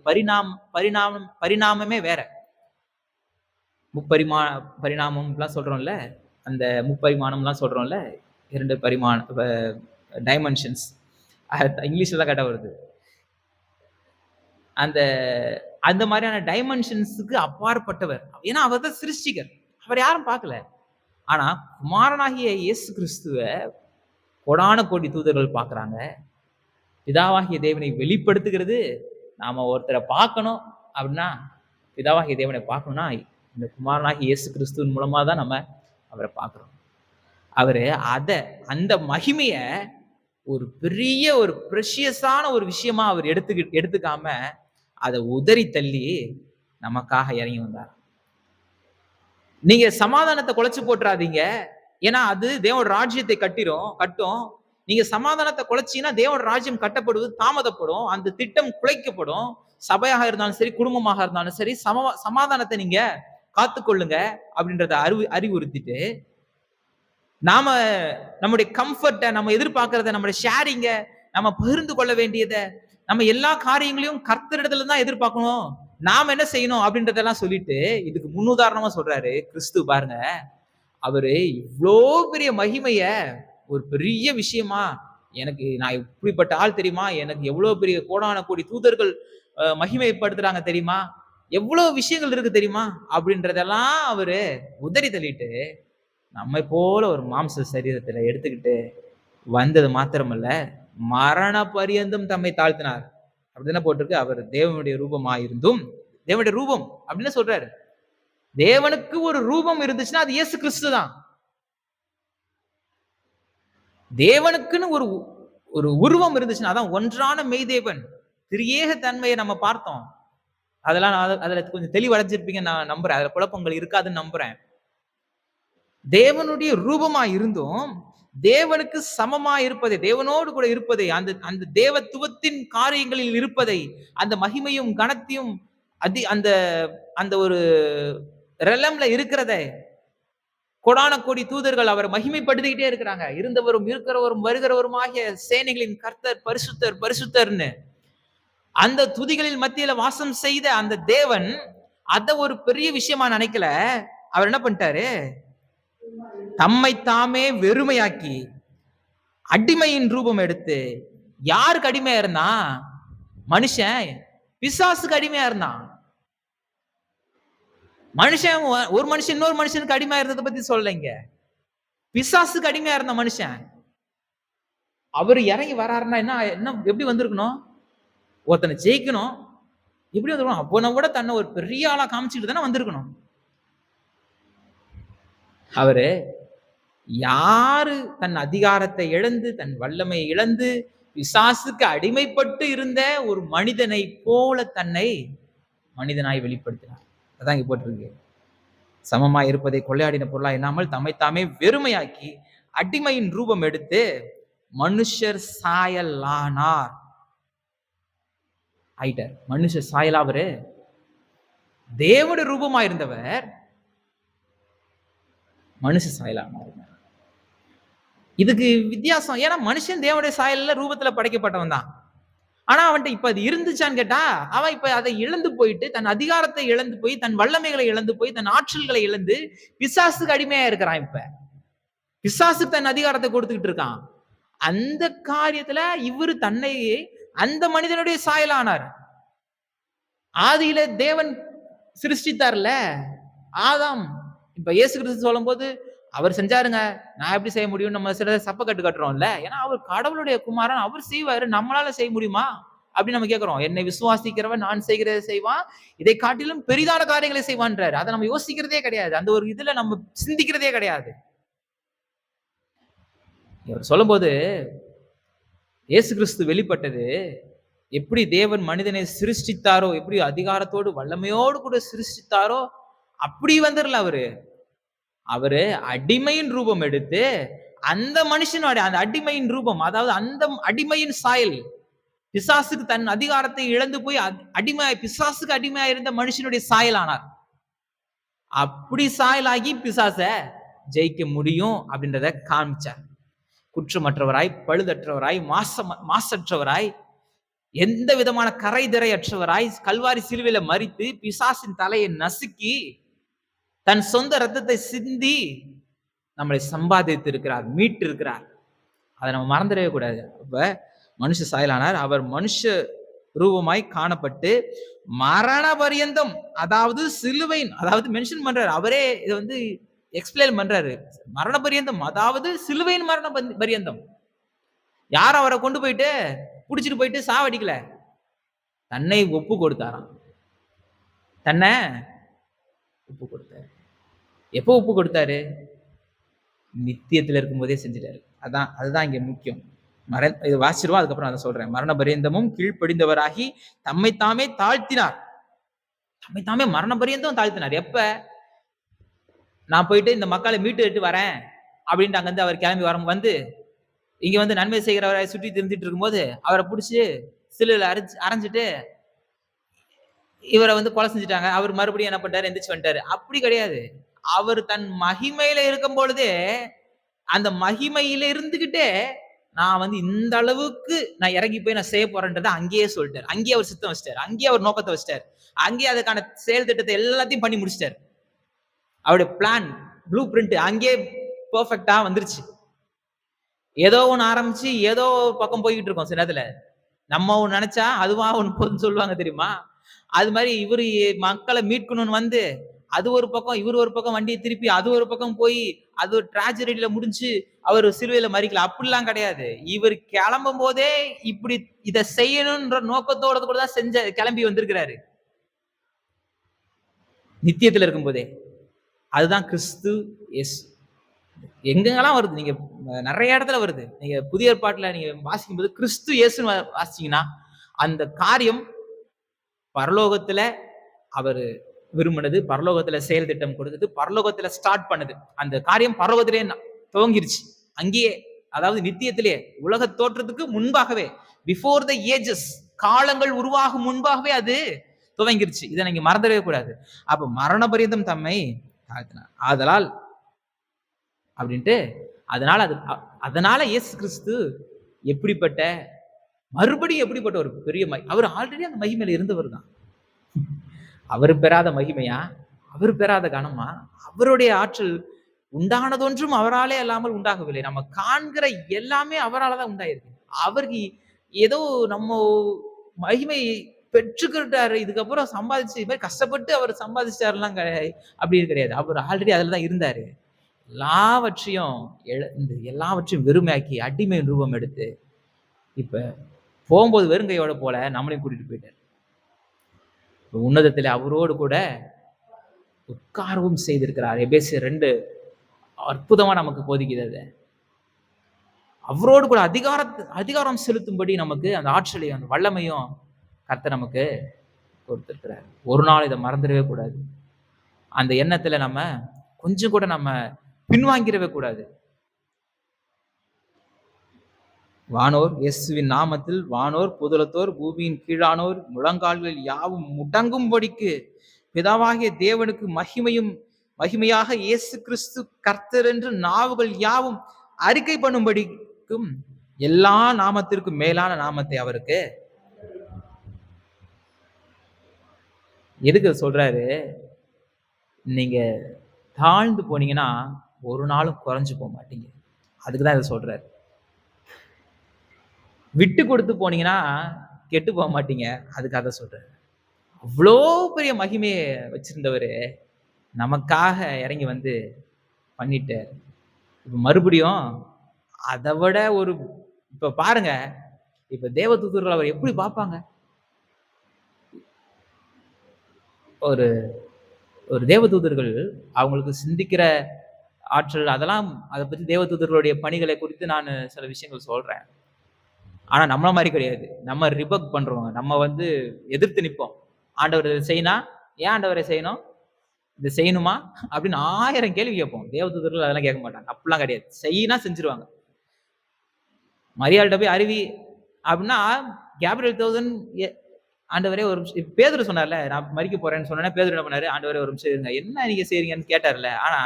பரிணாமமே வேற. முப்பரிமா பரிணாமம்லாம் சொல்றோம்ல, அந்த முப்பரிமாணம்லாம் சொல்றோம்ல, 2 டைமென்ஷன்ஸ். இங்கிலீஷ்ல தான் கரெக்டா வருது. அந்த அந்த மாதிரியான டைமென்ஷன்ஸுக்கு அப்பாற்பட்டவர். ஏன்னா அவர் தான் சிருஷ்டிகர். அவர் யாரும் பார்க்கல. ஆனா குமாரனாகிய இயேசு கிறிஸ்துவ கோடான கோடி தூதர்கள் பார்க்குறாங்க. பிதாவாகிய தேவனை வெளிப்படுத்துகிறது, நாம ஒருத்தரை பார்க்கணும் அப்படின்னா, பிதாவாகிய தேவனை பார்க்கணும்னா, இந்த குமாரனாகிய இயேசு கிறிஸ்துவின் மூலமா தான் நம்ம அவரை பார்க்கிறோம். அவரு அந்த மகிமைய ஒரு பெரிய ஒரு பிரஷியஸான ஒரு விஷயமா அவர் எடுத்துக்காம அதை உதறி தள்ளி நமக்காக இறங்கி வந்தார். நீங்க சமாதானத்தை குலைச்சு போட்டுறாதீங்க. ஏன்னா அது தேவனோட ராஜ்யத்தை கட்டும். நீங்க சமாதானத்தை குலைச்சீங்கன்னா தேவனோட ராஜ்யம் கட்டப்படுவது தாமதப்படும். அந்த திட்டம் குலைக்கப்படும். சபையாக இருந்தாலும் சரி, குடும்பமாக இருந்தாலும் சரி, சமாதானத்தை நீங்க காத்துக்கொள்ளுங்க அப்படின்றத அறிவுறுத்திட்டு, நாம நம்முடைய கம்ஃபர்ட்டை, நம்ம எதிர்பார்க்கறத, நம்முடைய ஷேரிங்க, நம்ம பகிர்ந்து கொள்ள வேண்டியதை, நம்ம எல்லா காரியங்களையும் கர்த்தரிடத்துல தான் எதிர்பார்க்கணும். நாம என்ன செய்யணும் அப்படின்றதெல்லாம் சொல்லிட்டு இதுக்கு முன்னுதாரணமா சொல்றாரு கிறிஸ்து. பாருங்க, அவரு இவ்வளோ பெரிய மகிமைய ஒரு பெரிய விஷயமா, நான் இப்படிப்பட்ட ஆள் தெரியுமா, எனக்கு எவ்வளவு பெரிய கோடான கோடி தூதர்கள் மகிமைப்படுத்துறாங்க தெரியுமா, எவ்வளவு விஷயங்கள் இருக்கு தெரியுமா அப்படின்றதெல்லாம் அவரு உதறி தள்ளிட்டு நம்மை போல ஒரு மாம்ச சரீரத்துல எடுத்துக்கிட்டு வந்தது மாத்திரமல்ல, மரண பரியந்தம் தம்மை தாழ்த்தினார் அப்படின்னு போட்டிருக்கு. அவர் தேவனுடைய ரூபமாயிருந்தும், தேவனுடைய ரூபம் அப்படின்னு சொல்றாரு. தேவனுக்கு ஒரு ரூபம் இருந்துச்சுன்னா அது இயேசு கிறிஸ்து தான். தேவனுக்குன்னு ஒரு உருவம் இருந்துச்சுன்னா அதான் ஒன்றான மெய்தேவன். திரியேக தன்மையை நம்ம பார்த்தோம். அதெல்லாம் அதுல கொஞ்சம் தெளிவடைஞ்சிருப்பீங்க நான் நம்புறேன். அதுல குழப்பங்கள் இருக்காதுன்னு நம்புறேன். தேவனுடைய ரூபமா இருந்தும் தேவனுக்கு சமமா இருப்பதை, தேவனோடு கூட இருப்பதை, அந்த தேவத்துவத்தின் காரியங்களில் இருப்பதை, அந்த மகிமையும் கனத்தையும் அந்த அந்த ஒரு ரெலம்ல இருக்கிறத கோடான கோடி தூதர்கள் அவரை மகிமைப்படுத்திக்கிட்டே இருக்கிறாங்க. இருந்தவரும் இருக்கிறவரும் வருகிறவரும் ஆகிய சேனைகளின் கர்த்தர் பரிசுத்தர் பரிசுத்தர்னு அந்த துதிகளின் மத்தியில வாசம் செய்த அந்த தேவன் அத ஒரு பெரிய விஷயமா நினைக்கல. அவர் என்ன பண்ணிட்டாரு, தம்மை தாமே வெறுமையாக்கி அடிமையின் ரூபம் எடுத்து. யாருக்கு அடிமையா இருந்தான்? மனுஷன் பிசாசுக்கு அடிமையா இருந்தான். மனுஷன் ஒரு மனுஷன் இன்னொரு மனுஷனுக்கு அடிமையா இருந்ததை பத்தி சொல்லலைங்க. பிசாசுக்கு அடிமையா இருந்த மனுஷன் அவரு இறங்கி வராருன்னா என்ன எப்படி வந்திருக்கணும்? ஒருத்தனை ஜெயிக்கணும், எப்படி வந்திருக்கணும்? அப்போன கூட தன்னை ஒரு பெரிய ஆளா காமிச்சுட்டு தானே வந்திருக்கணும். அவரு யாரு தன் அதிகாரத்தை இழந்து, தன் வல்லமை இழந்து, பிசாசுக்கு அடிமைப்பட்டு இருந்த ஒரு மனிதனை போல தன்னை மனிதனாய் வெளிப்படுத்தினார். அதான் இங்க போட்டிருக்கு. சமமாய் இருப்பதை கொள்ளையாடின பொருளா இல்லாமல் தம்மைத்தாமே வெறுமையாக்கி அடிமையின் ரூபம் எடுத்து மனுஷர் சாயலானார். ஆயிட்டார். மனுஷ சாயலா அவரு தேவனுடைய ரூபமா இருந்தவர் மனுஷ சாயலானார். இதுக்கு வித்தியாசம். ஏன்னா மனுஷன் தேவனுடைய சாயல்ல ரூபத்துல படைக்கப்பட்டவன் தான். ஆனா அவன்கிட்ட இப்ப அது இருந்துச்சான்னு கேட்டா, அவன் இப்ப அதை இழந்து போயிட்டு, தன் அதிகாரத்தை இழந்து போய், தன் வல்லமைகளை இழந்து போய், தன் ஆற்றல்களை இழந்து பிசாசுக்கு அடிமையா இருக்கிறான். இப்ப பிசாசுக்கு தன் அதிகாரத்தை கொடுத்துக்கிட்டு இருக்கான். அந்த காரியத்துல இவரு தன்னையே அந்த மனிதனுடைய சாயலானார். ஆதியில தேவன் சிருஷ்டித்தார்ல ஆதாம். இப்ப இயேசு கிறிஸ்து சொல்லும் போது அவர் செஞ்சாருங்க, நான் எப்படி செய்ய முடியும்? நம்ம சில சப்ப கட்டு கட்டுறோம்ல. ஏன்னா அவர் கடவுளுடைய குமாரன், அவர் செய்வாரு, நம்மளால செய்ய முடியுமா அப்படின்னு நம்ம கேட்கிறோம். என்னை விசுவாசிக்கிறவன் நான் செய்கிறதை செய்வான், இதை காட்டிலும் பெரிதான காரியங்களை செய்வான்றாரு. அதை நம்ம யோசிக்கிறதே கிடையாது. அந்த ஒரு இதுல நம்ம சிந்திக்கிறதே கிடையாது. இவர் சொல்லும் போது இயேசு கிறிஸ்து வெளிப்பட்டது எப்படி தேவன் மனிதனை சிருஷ்டித்தாரோ, எப்படி அதிகாரத்தோடு வல்லமையோடு கூட சிருஷ்டித்தாரோ அப்படி வந்துடல. அவரு அடிமையின் ரூபம் எடுத்து அந்த மனுஷனோட அந்த அடிமையின் ரூபம், அதாவது அந்த அடிமையின் சாயல், பிசாசுக்கு தன் அதிகாரத்தை இழந்து போய் பிசாசுக்கு அடிமையா இருந்த மனுஷனுடைய சாயல் ஆனார். அப்படி சாயலாகி பிசாச ஜெயிக்க முடியும் அப்படின்றத காமிச்சார். குற்றமற்றவராய், பழுதற்றவராய், மாசற்றவராய், எந்த விதமான கரை திரையற்றவராய் கல்வாரி சிலுவையில மரித்து பிசாசின் தலையை நசுக்கி தன் சொந்த ரத்தத்தை சிந்தி நம்மளை சம்பாதித்து இருக்கிறார், மீட்டு இருக்கிறார். அதை நம்ம மறந்துடவே கூடாது. அப்ப மனுஷ சாயலானார், அவர் மனுஷ ரூபமாய் காணப்பட்டு மரண பரியந்தம், அதாவது சிலுவையின், அதாவது மென்ஷன் பண்றாரு, அவரே இதை வந்து எக்ஸ்பிளைன் பண்றாரு. மரண பரியந்தம், அதாவது சிலுவையின் மரண பரியந்தம். யாரும் அவரை கொண்டு போயிட்டு புடிச்சிட்டு போயிட்டு சாவடிக்கல, தன்னை ஒப்பு கொடுத்தாராம். தன்னை ஒப்பு கொடுத்தாரு. எப்போ ஒப்பு கொடுத்தாரு? நித்தியத்தில் இருக்கும்போதே செஞ்சிட்டாரு. அதுதான் இங்க முக்கியம். இது வாசிச்சிருவோம், அதுக்கப்புறம் அதை சொல்றேன். மரண பரியந்தமும் கீழ்ப்படிந்தவராகி தம்மை தாமே தாழ்த்தினார். தம்மை தாமே மரண பரியந்தம் தாழ்த்தினார். எப்ப? நான் போயிட்டு இந்த மக்களை மீட்டு வரேன் அப்படின்ட்டு அங்கிருந்து அவர் கிளம்பி வந்து இங்க வந்து நன்மை செய்கிறவரை சுற்றி திருந்திட்டு இருக்கும்போது அவரை பிடிச்சி சிலுவையில அரைஞ்சிட்டு இவரை வந்து கொலை செஞ்சுட்டாங்க. அவர் மறுபடியும் என்ன பண்ணிட்டாரு? எந்திரிச்சு வந்துட்டாரு. அப்படி கிடையாது. அவர் தன் மகிமையில இருக்கும் பொழுதே, அந்த மகிமையில இருந்துகிட்டே நான் வந்து இந்த அளவுக்கு நான் இறங்கி போய் நான் செய்ய போறேன்றதை அங்கேயே சொல்லிட்டாரு. அங்கேயே அவர் சித்தம் வச்சிட்டாரு, அங்கேயே அவர் நோக்கத்தை வச்சிட்டாரு, அங்கேயே அதுக்கான செயல் திட்டத்தை எல்லாத்தையும் பண்ணி முடிச்சிட்டாரு. அவருடைய பிளான், ப்ளூ பிரிண்ட் அங்கேயே பெர்ஃபெக்டா வந்துருச்சு. ஏதோ ஒண்ணு ஆரம்பிச்சு ஏதோ பக்கம் போய்கிட்டு இருக்கோம். சில நேரத்துல நம்ம ஒண்ணு நினைச்சா அதுவா ஒண்ணு போதுன்னு சொல்லுவாங்க தெரியுமா? அது மாதிரி இவரு மக்களை மீட்கணும்னு வந்து அது ஒரு பக்கம், இவர் ஒரு பக்கம் வண்டியை திருப்பி அது ஒரு பக்கம் போய் அது ஒரு டிராஜடியில முடிஞ்சு அவர் சிலுவையில மறிக்கல. அப்படிலாம் கிடையாது. இவர் கிளம்பும் போதே இப்படி இதை செய்யணும்ன்ற நோக்கத்தோட கூட தான் கிளம்பி வந்திருக்கிறாரு, நித்தியத்துல இருக்கும் போதே. அதுதான் கிறிஸ்து இயேசு. எங்கெங்கெல்லாம் வருது, நீங்க நிறைய இடத்துல வருது. நீங்க புதிய ஏற்பாட்டுல நீங்க வாசிக்கும் போது கிறிஸ்து இயேசுன்னு வாசிச்சீங்கன்னா அந்த காரியம் பரலோகத்துல அவர் விரும்பினது, பரலோகத்துல செயல் திட்டம் கொடுத்தது, பரலோகத்துல ஸ்டார்ட் பண்ணது. அந்த காரியம் பரலோகத்திலே துவங்கிருச்சு. அங்கேயே, அதாவது நித்தியத்திலே, உலக தோற்றத்துக்கு முன்பாகவே, பிஃபோர் த ஏஜஸ், காலங்கள் உருவாகும் முன்பாகவே அது துவங்கிருச்சு. இதை நீங்க மறந்துடவே கூடாது. அப்ப மரண பரியந்தம் தம்மை தாழ்த்தினார். ஆதலால் அப்படின்ட்டு, அதனால இயேசு கிறிஸ்து எப்படிப்பட்ட, மறுபடியும் எப்படிப்பட்ட ஒரு பெரிய அவர் ஆல்ரெடி அந்த மகிமையில இருந்தவர் தான். அவர் பெறாத மகிமையா, அவர் பெறாத கனமா? அவருடைய ஆற்றல் உண்டானதொன்றும் அவராலே அல்லாமல் உண்டாகவில்லை. நம்ம காண்கிற எல்லாமே அவரால் தான் உண்டாயிருக்கு. அவருக்கு ஏதோ நம்ம மகிமை பெற்றுக்கிட்டாரு, இதுக்கப்புறம் சம்பாதிச்சு இது மாதிரி கஷ்டப்பட்டு அவர் சம்பாதிச்சாருலாம் அப்படி கிடையாது. அவர் ஆல்ரெடி அதுல தான் இருந்தாரு. எல்லாவற்றையும் வெறுமையாக்கி அடிமை ரூபம் எடுத்து இப்ப போகும்போது வெறுங்கையோட போல நம்மளையும் கூட்டிட்டு போயிட்டார். உன்னதத்தில் அவரோடு கூட உட்காரவும் செய்திருக்கிறார். எபேசியர் 2 அற்புதமா நமக்கு போதிக்கிறது. அவரோடு கூட அதிகாரம் செலுத்தும்படி நமக்கு அந்த ஆற்றலையும் அந்த வல்லமையும் கர்த்தர் நமக்கு கொடுத்திருக்கிறார். ஒரு நாள் இதை மறந்துடவே கூடாது. அந்த எண்ணத்துல நம்ம கொஞ்சம் கூட நம்ம பின்வாங்கிடவே கூடாது. வானோர் இயேசுவின் நாமத்தில், வானோர் புதலத்தோர் பூமியின் கீழானோர் முழங்கால்கள் யாவும் முடங்கும்படிக்கு பிதாவாகிய தேவனுக்கு மகிமையாக இயேசு கிறிஸ்து கர்த்தர் என்று நாவுகள் யாவும் அறிக்கை பண்ணும்படிக்கும் எல்லா நாமத்திற்கும் மேலான நாமத்தை அவருக்கு. எதுக்கு சொல்றாரு? நீங்க தாழ்ந்து போனீங்கன்னா ஒரு நாளும் குறைஞ்சு போக மாட்டீங்க. அதுக்குதான் இதை சொல்றாரு. விட்டு கொடுத்து போனீங்கன்னா கெட்டு போக மாட்டீங்க. அதுக்காக சொல்றாரு. அவ்வளோ பெரிய மகிமையை வச்சிருந்தவரு நமக்காக இறங்கி வந்து பண்ணிட்டார். இப்ப மறுபடியும் அதை விட இப்ப பாருங்க, இப்ப தேவதூதர்கள் அவர் எப்படி பார்ப்பாங்க? ஒரு தேவதூதர்கள் அவங்களுக்கு சிந்திக்கிற ஆற்றல், அதெல்லாம் அதை பத்தி தேவதூதர்களுடைய பணிகளை குறித்து நான் சில விஷயங்கள் சொல்றேன். ஆனா நம்மள மாதிரி கிடையாது. நம்ம ரிபக் பண்றவங்க, நம்ம வந்து எதிர்த்து நிற்போம். ஆண்டவர் இதை செய்யணும், ஏன் ஆண்டவரை செய்யணும், இதை செய்யணுமா அப்படின்னு 1000 கேள்வி கேட்போம். தேவதூதர்கள் அதெல்லாம் கேட்க மாட்டாங்க. அப்படிலாம் கிடையாது. செய்யினா செஞ்சிருவாங்க. மரியாள்கிட்ட போய் அருவி அப்படின்னா கேப்ரியல் தௌசண்ட், ஆண்டவரே ஒரு நிமிஷம், பேதுரு சொன்னார்ல நான் மறிக்க போறேன்னு சொன்னேன்னா பேதுரு என்ன பண்ணாரு? ஆண்டவரே ஒரு நிமிஷம் இருங்க, என்ன நீங்க செய்றீங்கன்னு கேட்டார்ல. ஆனா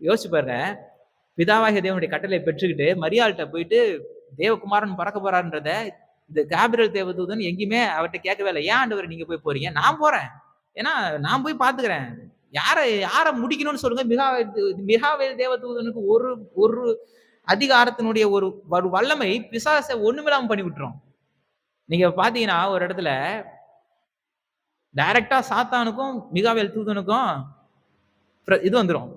யோசிச்சு பாருங்க, பிதாவாகிய தேவனுடைய கட்டளை பெற்றுக்கிட்டு மரியாள்கிட்ட போயிட்டு தேவகுமாரன் பறக்க போறாருன்றத இந்த காபிரியல் தேவதூதன் எங்கேயுமே அவர்கிட்ட கேட்கவே இல்லை. ஏன் ஆண்டவரே நீங்க போய் போறீங்க? நான் போறேன். ஏன்னா நான் போய் பாத்துக்கிறேன். யார முடிக்கணும்னு சொல்லுங்க. மிகாவேல் தேவதூதனுக்கு ஒரு ஒரு அதிகாரத்தினுடைய ஒரு ஒரு வல்லமை பிசாசை ஒண்ணுமில்லாம பண்ணி விட்டுரும். நீங்க பாத்தீங்கன்னா ஒரு இடத்துல டைரக்டா சாத்தானுக்கும் மிகாவேல் தூதனுக்கும் இது வந்துரும்.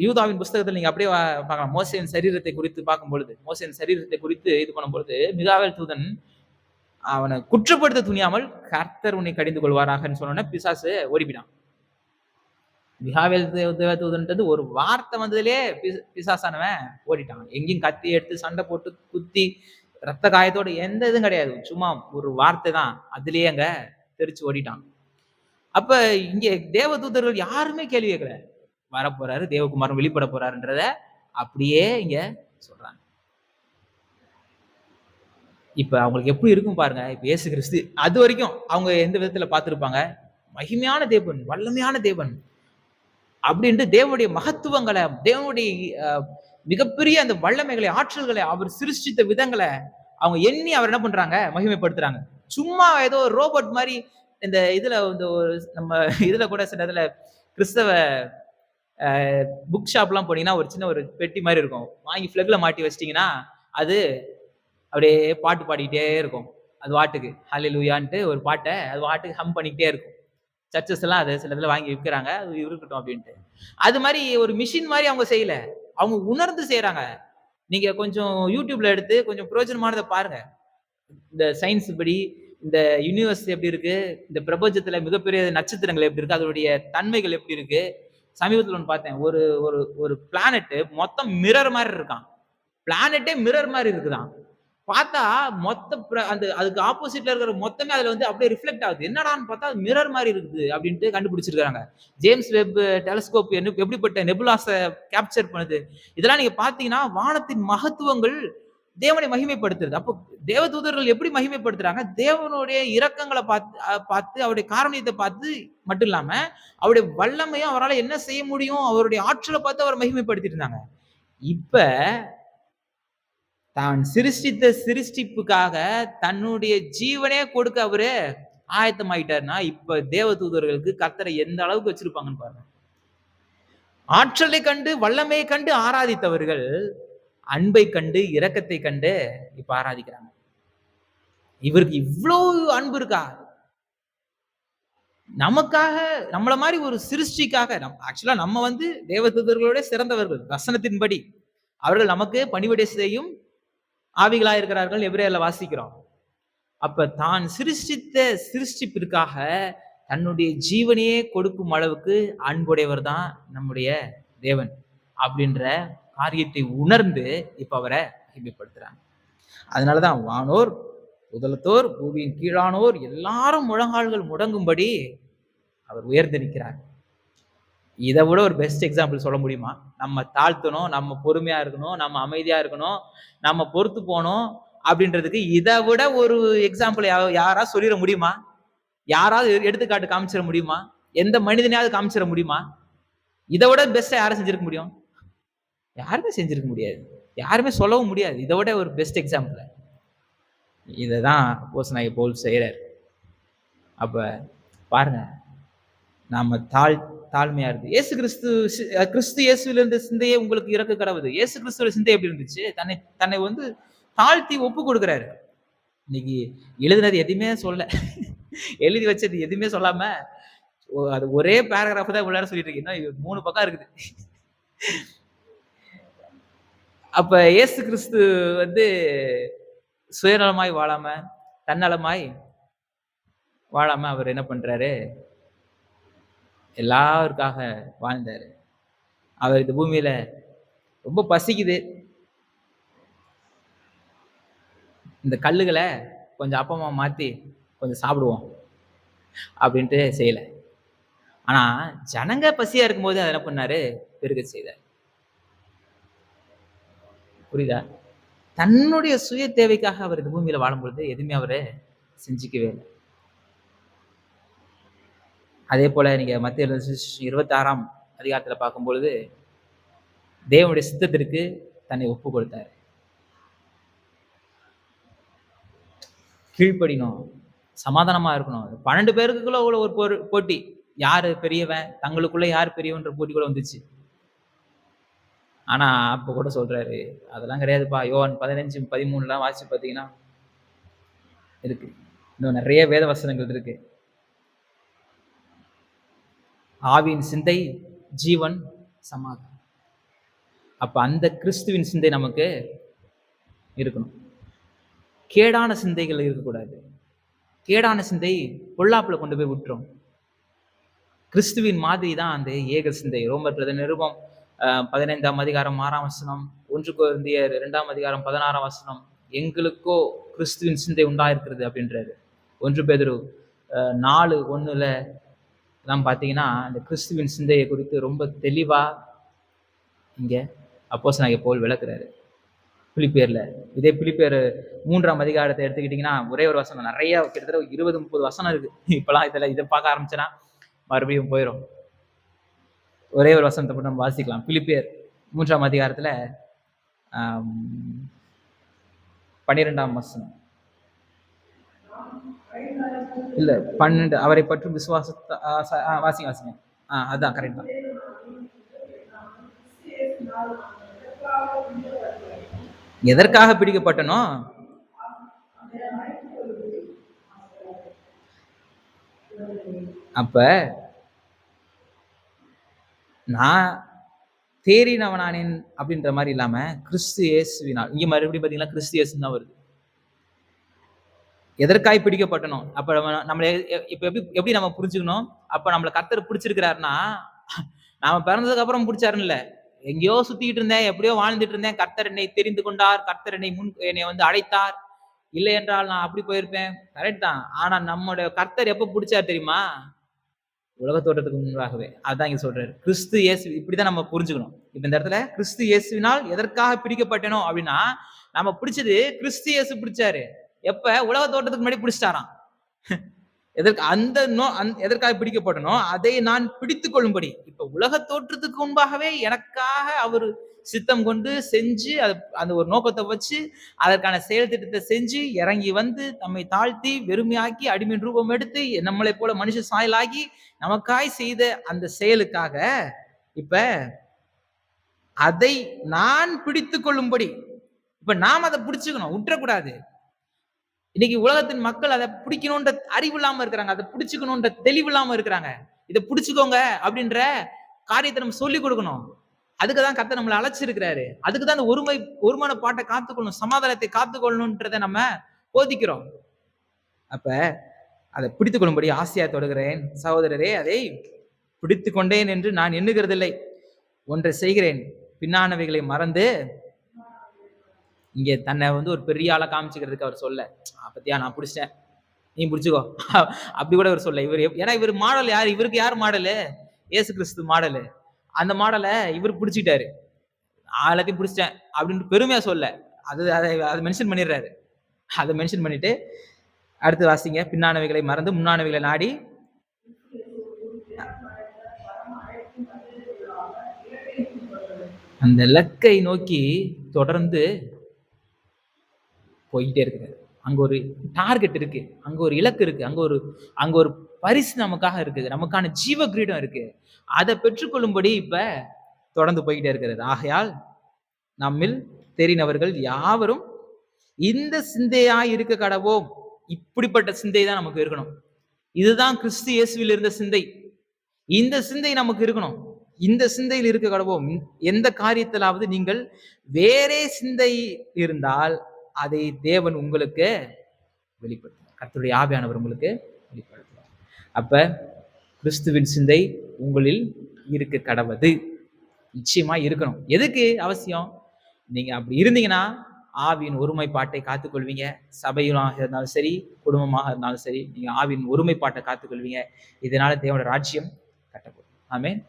யூதாவின் புஸ்தகத்தில் நீங்க அப்படியே பார்க்கலாம். மோசேயின் சரீரத்தை குறித்து பார்க்கும்பொழுது, மோசேயின் சரீரத்தை குறித்து இது பண்ணும்பொழுது, மிகாவேல் தூதன் அவனை குற்றப்படுத்த துணியாமல் கர்த்தர் உன்னை கடிந்து கொள்வாராகன்னு சொன்னோன்னே பிசாசு ஓடிப்பிடான். மிகாவேல் தேவதூதன்றது ஒரு வார்த்தை வந்ததுலயே பிசாசானவன் ஓடிட்டான். எங்கேயும் கத்தி எடுத்து சண்டை போட்டு குத்தி ரத்த காயத்தோட எந்த இதுவும் கிடையாது. சும்மா ஒரு வார்த்தை தான், அதுலயே அங்க தெரிச்சு ஓடிட்டான். அப்ப இங்க தேவதூதர்கள் யாருமே கேள்வி கேட்கல. வரப்போறாரு, தேவகுமாரன் வெளிப்பட போறாருன்றத அப்படியே இங்க சொல்றாங்க. இப்ப அவங்களுக்கு எப்படி இருக்கும் பாருங்க. இப்ப இயேசு கிறிஸ்து அது வரைக்கும் அவங்க எந்த விதத்துல பார்த்திருப்பாங்க? மகிமையான தேவன், வல்லமையான தேவன் அப்படின்ட்டு தேவனுடைய மகத்துவங்களை, தேவனுடைய மிகப்பெரிய அந்த வல்லமைகளை, ஆற்றல்களை, அவர் சிருஷ்டித்த விதங்களை அவங்க எண்ணி அவர் என்ன பண்றாங்க? மகிமைப்படுத்துறாங்க. சும்மா ஏதோ ரோபோட் மாதிரி இந்த இதுல இந்த ஒரு நம்ம இதுல கூட சில இதுல கிறிஸ்தவ புக் ஷாப்லாம் போனீங்கன்னா ஒரு சின்ன ஒரு பெட்டி மாதிரி இருக்கும். வாங்கி ஃபிளக்ல மாட்டி வச்சிட்டீங்கன்னா அது அப்படியே பாட்டு பாடிக்கிட்டே இருக்கும். அது வாட்டுக்கு ஹல்லேலூயான்ட்டு ஒரு பாட்டை அது வாட்டுக்கு ஹம் பண்ணிக்கிட்டே இருக்கும். சர்ச்சஸ் எல்லாம் அதை சில இதில் வாங்கி விற்கிறாங்க. அது இருக்கட்டும் அப்படின்ட்டு. அது மாதிரி ஒரு மிஷின் மாதிரி அவங்க செய்யல. அவங்க உணர்ந்து செய்யறாங்க. நீங்க கொஞ்சம் யூடியூப்ல எடுத்து கொஞ்சம் பிரயோஜனமானதை பாருங்க. இந்த சயின்ஸ் படி இந்த யூனிவர்ஸ் எப்படி இருக்கு, இந்த பிரபஞ்சத்துல மிகப்பெரிய நட்சத்திரங்கள் எப்படி இருக்கு, அதனுடைய தன்மைகள் எப்படி இருக்கு. சமீபத்தில் ஒன்று பார்த்தேன். ஒரு ஒரு ஒரு பிளானட் மொத்தம் மிரர் மாதிரி இருக்கான். பிளானட்டே மிரர் மாதிரி இருக்குதான். பார்த்தா மொத்த அந்த அதுக்கு ஆப்போசிட்ல இருக்கிற மொத்தமே அதுல வந்து அப்படியே ரிஃப்ளெக்ட் ஆகுது. என்னடான்னு பார்த்தா அது மிரர் மாதிரி இருக்குது அப்படின்ட்டு கண்டுபிடிச்சிருக்காங்க. ஜேம்ஸ் வெப் டெலஸ்கோப் எப்படிப்பட்ட நெபுலாஸை கேப்சர் பண்ணுது. இதெல்லாம் நீங்க பாத்தீங்கன்னா வானத்தின் மகத்துவங்கள் தேவனை மகிமைப்படுத்துறது. அப்போ தேவதூதர்கள் எப்படி மகிமைப்படுத்துறாங்க? தேவனுடைய இரக்கங்களை பார்த்து அவருடைய காரணியத்தை பார்த்து மட்டும் இல்லாம அவருடைய வல்லமையும் அவரால் என்ன செய்ய முடியும் அவருடைய ஆற்றலை பார்த்து அவர் மகிமைப்படுத்திட்டு இருந்தாங்க. இப்ப தான் சிருஷ்டித்த சிருஷ்டிப்புக்காக தன்னுடைய ஜீவனே கொடுக்க அவரு ஆயத்தமாயிட்டாருன்னா இப்ப தேவதூதர்களுக்கு கர்த்தரை எந்த அளவுக்கு வச்சிருப்பாங்கன்னு பாருங்க. ஆற்றலை கண்டு வல்லமையை கண்டு ஆராதித்தவர்கள் அன்பை கண்டு இரக்கத்தை கண்டு இப்ப ஆராதிக்கிறாங்க. இவருக்கு இவ்வளவு அன்பு இருக்கா? நமக்காக நம்மள மாதிரி ஒரு சிருஷ்டிக்காக ஆக்சுவலா நம்ம வந்து தேவதூதர்களோட சிறந்தவர்கள் வசனத்தின்படி. அவர்கள் நமக்கு பணிவிடை செய்யும் ஆவிகளா இருக்கிறார்கள் எபிரேயர்ல வாசிக்கிறோம். அப்ப தான் சிருஷ்டித்த சிருஷ்டிப்பிற்காக தன்னுடைய ஜீவனையே கொடுக்கும் அளவுக்கு அன்புடையவர் தான் நம்முடைய தேவன் அப்படின்ற காரியத்தை உணர்ந்து இப்ப அவரை மகிமைப்படுத்துறாங்க. அதனாலதான் வானோர் முதலத்தோர் பூமியின் கீழானோர் எல்லாரும் முழங்கால்கள் முடங்கும்படி அவர் உயர்ந்து நிற்கிறார். இதை விட ஒரு பெஸ்ட் எக்ஸாம்பிள் சொல்ல முடியுமா? நம்ம தாழ்த்தணும், நம்ம பொறுமையா இருக்கணும், நம்ம அமைதியா இருக்கணும், நம்ம பொறுத்து போனோம் அப்படின்றதுக்கு இதை விட ஒரு எக்ஸாம்பிள் யாராவது சொல்லிட முடியுமா? யாராவது எடுத்துக்காட்டு காமிச்சிட முடியுமா? எந்த மனிதனையாவது காமிச்சிட முடியுமா? இதை விட பெஸ்டா யாரும் செஞ்சிருக்க முடியும்? யாருமே செஞ்சிருக்க முடியாது. யாருமே சொல்லவும் முடியாது. இதை விட ஒரு பெஸ்ட் எக்ஸாம்பிள். இதைதான் அப்போஸ்தலனாகிய பவுல் செய்யறார். அப்ப பாருங்க, நாம தாழ்மையா இருக்கு. கிறிஸ்து இயேசுல இருந்த சிந்தையே உங்களுக்கு இறக்க கடவுது. இயேசு கிறிஸ்துவோட சிந்தை எப்படி இருந்துச்சு? தன்னை வந்து தாழ்த்தி ஒப்பு கொடுக்கிறாரு. இன்னைக்கு எழுதுனது எதுவுமே சொல்ல, எழுதி வச்சது எதுவுமே சொல்லாம அது ஒரே பேராகிராஃப் தான் இவ்வளவு சொல்லிட்டு இருக்கீங்க. 3 பக்கம் இருக்குது. அப்ப இயேசு கிறிஸ்து வந்து சுயநலமாய் வாழாம தன்னலமாய் வாழாம அவர் என்ன பண்றாரு? எல்லாருக்காக வாழ்ந்தாரு. அவர் இந்த பூமியில ரொம்ப பசிக்குது, இந்த கல்லுகளை கொஞ்சம் அப்பமா மாத்தி கொஞ்சம் சாப்பிடுவோம் அப்படின்ட்டு செய்யல. ஆனா ஜனங்க பசியா இருக்கும்போது அதை என்ன பண்ணாரு? பெருக செய்தார். புரியுதா? தன்னுடைய சுய தேவைக்காக அவர் இந்த பூமியில வாழும்பொழுது எதுவுமே அவரை செஞ்சுக்கவே இல்லை. அதே போல நீங்க மத்திய 26ஆம் அதிகாரத்துல பார்க்கும் பொழுது தேவனுடைய சித்தத்திற்கு தன்னை ஒப்பு கொடுத்தார். கீழ்ப்படினோம், சமாதானமா இருக்கணும். 12 பேருக்குள்ள ஒரு போட்டி. யாரு பெரியவன், தங்களுக்குள்ள யார் பெரியவன்ற போட்டி கூட வந்துச்சு. ஆனா அப்ப கூட சொல்றாரு, அதெல்லாம் கிடையாதுப்பா. யோவான் 15:13 வாசிச்சு பார்த்தீங்கன்னா இருக்கு. இன்னும் நிறைய வேத வசனங்கள் இருக்கு. ஆவியின் சிந்தை, ஜீவன், சமாதானம். அப்ப அந்த கிறிஸ்துவின் சிந்தை நமக்கு இருக்கணும். கேடான சிந்தைகள் இருக்கக்கூடாது. கேடான சிந்தை பொல்லாப்புல கொண்டு போய் விட்டுரும். கிறிஸ்துவின் மாதிரி தான் அந்த ஏக சிந்தை. ரோமர் நிருபம் 15ஆம் அதிகாரம் 6ஆம் வசனம், 1 கொரிந்தியர் 2ஆம் அதிகாரம் 16ஆம் வசனம், எங்களுக்கோ கிறிஸ்துவின் சிந்தை உண்டாயிருக்கிறது அப்படின்றாரு. 1 பேதுரு 4:1 தான் பார்த்தீங்கன்னா அந்த கிறிஸ்துவின் சிந்தையை குறித்து ரொம்ப தெளிவா இங்க அப்போஸ்தலனாகிய பவுல் விளக்குறாரு. பிலிப்பியர்ல இதே பிலிப்பியர் 3ஆம் அதிகாரத்தை எடுத்துக்கிட்டீங்கன்னா ஒரே ஒரு வசனம், நிறைய கிட்டத்தட்ட 20-30 வசனம் இருக்கு. இப்பெல்லாம் இதை பார்க்க ஆரம்பிச்சேன்னா மறுபடியும் போயிடும். ஒரே ஒரு வசனத்தை மட்டும் நம்ம வாசிக்கலாம். பிலிப்பியர் 3ஆம் அதிகாரத்துல 12ஆம் வசனம் இல்ல 12, அவரை பற்றும் விசுவாசத்தை வாசிங்க. அதான் கரெக்ட் தான். எதற்காக பிடிக்கப்பட்டனோ அப்ப நான் தேறினவனானேன் அப்படின்ற மாதிரி இல்லாம கிறிஸ்து இயேசுவினால், இங்க மறுபடியும் பாத்தீங்கன்னா கிறிஸ்து இயேசு தான் வருது. எதற்காய் பிடிக்கப்பட்டனும். அப்ப நம்மள இப்ப எப்படி நம்ம புரிஞ்சுக்கணும்? அப்ப நம்மள கர்த்தர் பிடிச்சிருக்கிறாருன்னா நாம பிறந்ததுக்கு அப்புறம் பிடிச்சாருன்னு இல்ல. எங்கேயோ சுத்திட்டு இருந்தேன், எப்படியோ வாழ்ந்துட்டு இருந்தேன், கர்த்தர் என்னை தெரிந்து கொண்டார், கர்த்தர் என்னை வந்து அழைத்தார், இல்லை என்றால் நான் அப்படி போயிருப்பேன். கரெக்ட் தான். ஆனா நம்முடைய கர்த்தர் எப்ப பிடிச்சார் தெரியுமா? உலக தோற்றத்துக்கு முன்பாகவே. அதான் இங்க சொல்றாரு. கிறிஸ்து இயேசு, இப்படிதான் நம்ம புரிஞ்சுக்கணும். இப்ப இந்த இடத்துல கிறிஸ்து இயேசுவினால் எதற்காக பிடிக்கப்பட்டனோ அப்படின்னா, நம்ம பிடிச்சது கிறிஸ்து இயேசு பிடிச்சாரு. எப்ப? உலக தோற்றத்துக்கு முன்னாடி பிடிச்சிட்டாராம். எதற்காக பிடிக்கப்பட்டனோ அதை நான் பிடித்துக் கொள்ளும்படி. இப்ப உலக தோற்றத்துக்கு முன்பாகவே எனக்காக அவர் சித்தம் கொண்டு செஞ்சு, அந்த ஒரு நோக்கத்தை வச்சு அதற்கான செயல் திட்டத்தை செஞ்சு இறங்கி வந்து நம்மை தாழ்த்தி வெறுமையாக்கி அடிமையின் ரூபம் எடுத்து நம்மளை போல மனுஷ சாயலாகி நமக்காய் செய்த அந்த செயலுக்காக இப்ப அதை நான் பிடித்துக் கொள்ளும்படி, இப்ப நாம் அதை பிடிச்சுக்கணும், விட்டுறக்கூடாது. இன்னைக்கு உலகத்தின் மக்கள் அதை பிடிக்கணும்ன்ற அறிவு இல்லாம இருக்கிறாங்க, அதை பிடிச்சுக்கணும்ன்ற தெளிவு இல்லாம இருக்கிறாங்க. இதை பிடிச்சுக்கோங்க அப்படின்ற காரியத்தை நம்ம சொல்லிக் கொடுக்கணும். அதுக்குதான் கர்த்தர் நம்மளை அழைச்சிருக்கிறாரு. அதுக்குதான் அந்த ஒருமான பாட்டை காத்துக்கொள்ளணும், சமாதானத்தை காத்துக்கொள்ளணும்ன்றதை நம்ம போதிக்கிறோம். அப்ப அதை பிடித்துக் கொள்ளும்படி ஆசையா தொடுகிறேன் சகோதரரே, அதை பிடித்துக் கொண்டேன் என்று நான் எண்ணுகிறதில்லை. ஒன்றை செய்கிறேன், பின்னானவைகளை மறந்து. இங்க தன்னை வந்து ஒரு பெரிய ஆளா காமிச்சுக்கிறதுக்கு அவர் சொல்ல, பத்தியா நான் பிடிச்சிட்டேன், நீ பிடிச்சுக்கோ அப்படி கூட அவர் சொல்ல. ஏன்னா இவர் மாடல் யாரு? இவருக்கு யார் மாடலு? இயேசு கிறிஸ்து மாடலு. அந்த மாடலை இவர் பிடிச்சிட்டாரு. எல்லாத்தையும் பிடிச்சிட்டேன் அப்படின்னு பெருமையா சொல்ல, அதை மென்ஷன் பண்ணிடுறாரு. அதை மென்ஷன் பண்ணிட்டு அடுத்து வாசிங்க. பின்னானவைகளை மறந்து முன்னானவைகளை நாடி அந்த இலக்கை நோக்கி தொடர்ந்து போயிட்டே இருக்கிறார். அங்க ஒரு டார்கெட் இருக்கு, அங்க ஒரு இலக்கு இருக்கு, அங்க ஒரு பரிசு நமக்காக இருக்குது, நமக்கான ஜீவ கிரீடம் இருக்கு. அதை பெற்றுக்கொள்ளும்படி இப்ப தொடர்ந்து போய்கிட்டே இருக்கிறது. ஆகையால் நம்மில் தெரிந்தவர்கள் யாவரும் இந்த சிந்தையாய் இருக்க கடவோம். இப்படிப்பட்ட சிந்தை தான் நமக்கு இருக்கணும். இதுதான் கிறிஸ்து இயேசுவில் இருந்த சிந்தை. இந்த சிந்தை நமக்கு இருக்கணும். இந்த சிந்தையில் இருக்க கடவோம். எந்த காரியத்திலாவது நீங்கள் வேறே சிந்தை இருந்தால் அதை தேவன் உங்களுக்கு வெளிப்படுத்துவார். கர்த்தருடைய ஆவியானவர் உங்களுக்கு வெளிப்படுத்துவார். அப்ப கிறிஸ்துவின் சிந்தை உங்களில் இருக்க கடவது நிச்சயமா இருக்கணும். எதுக்கு அவசியம்? நீங்க அப்படி இருந்தீங்கன்னா ஆவியின் ஒருமைப்பாட்டை காத்துக்கொள்வீங்க. சபையாக இருந்தாலும் சரி, குடும்பமாக இருந்தாலும் சரி, நீங்க ஆவியின் ஒருமைப்பாட்டை காத்துக்கொள்வீங்க. இதனால தேவனுடைய ராஜ்யம் கட்டப்படும். ஆமென்.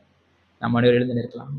நம்ம அனைவரும் எழுந்து நிற்கலாம்.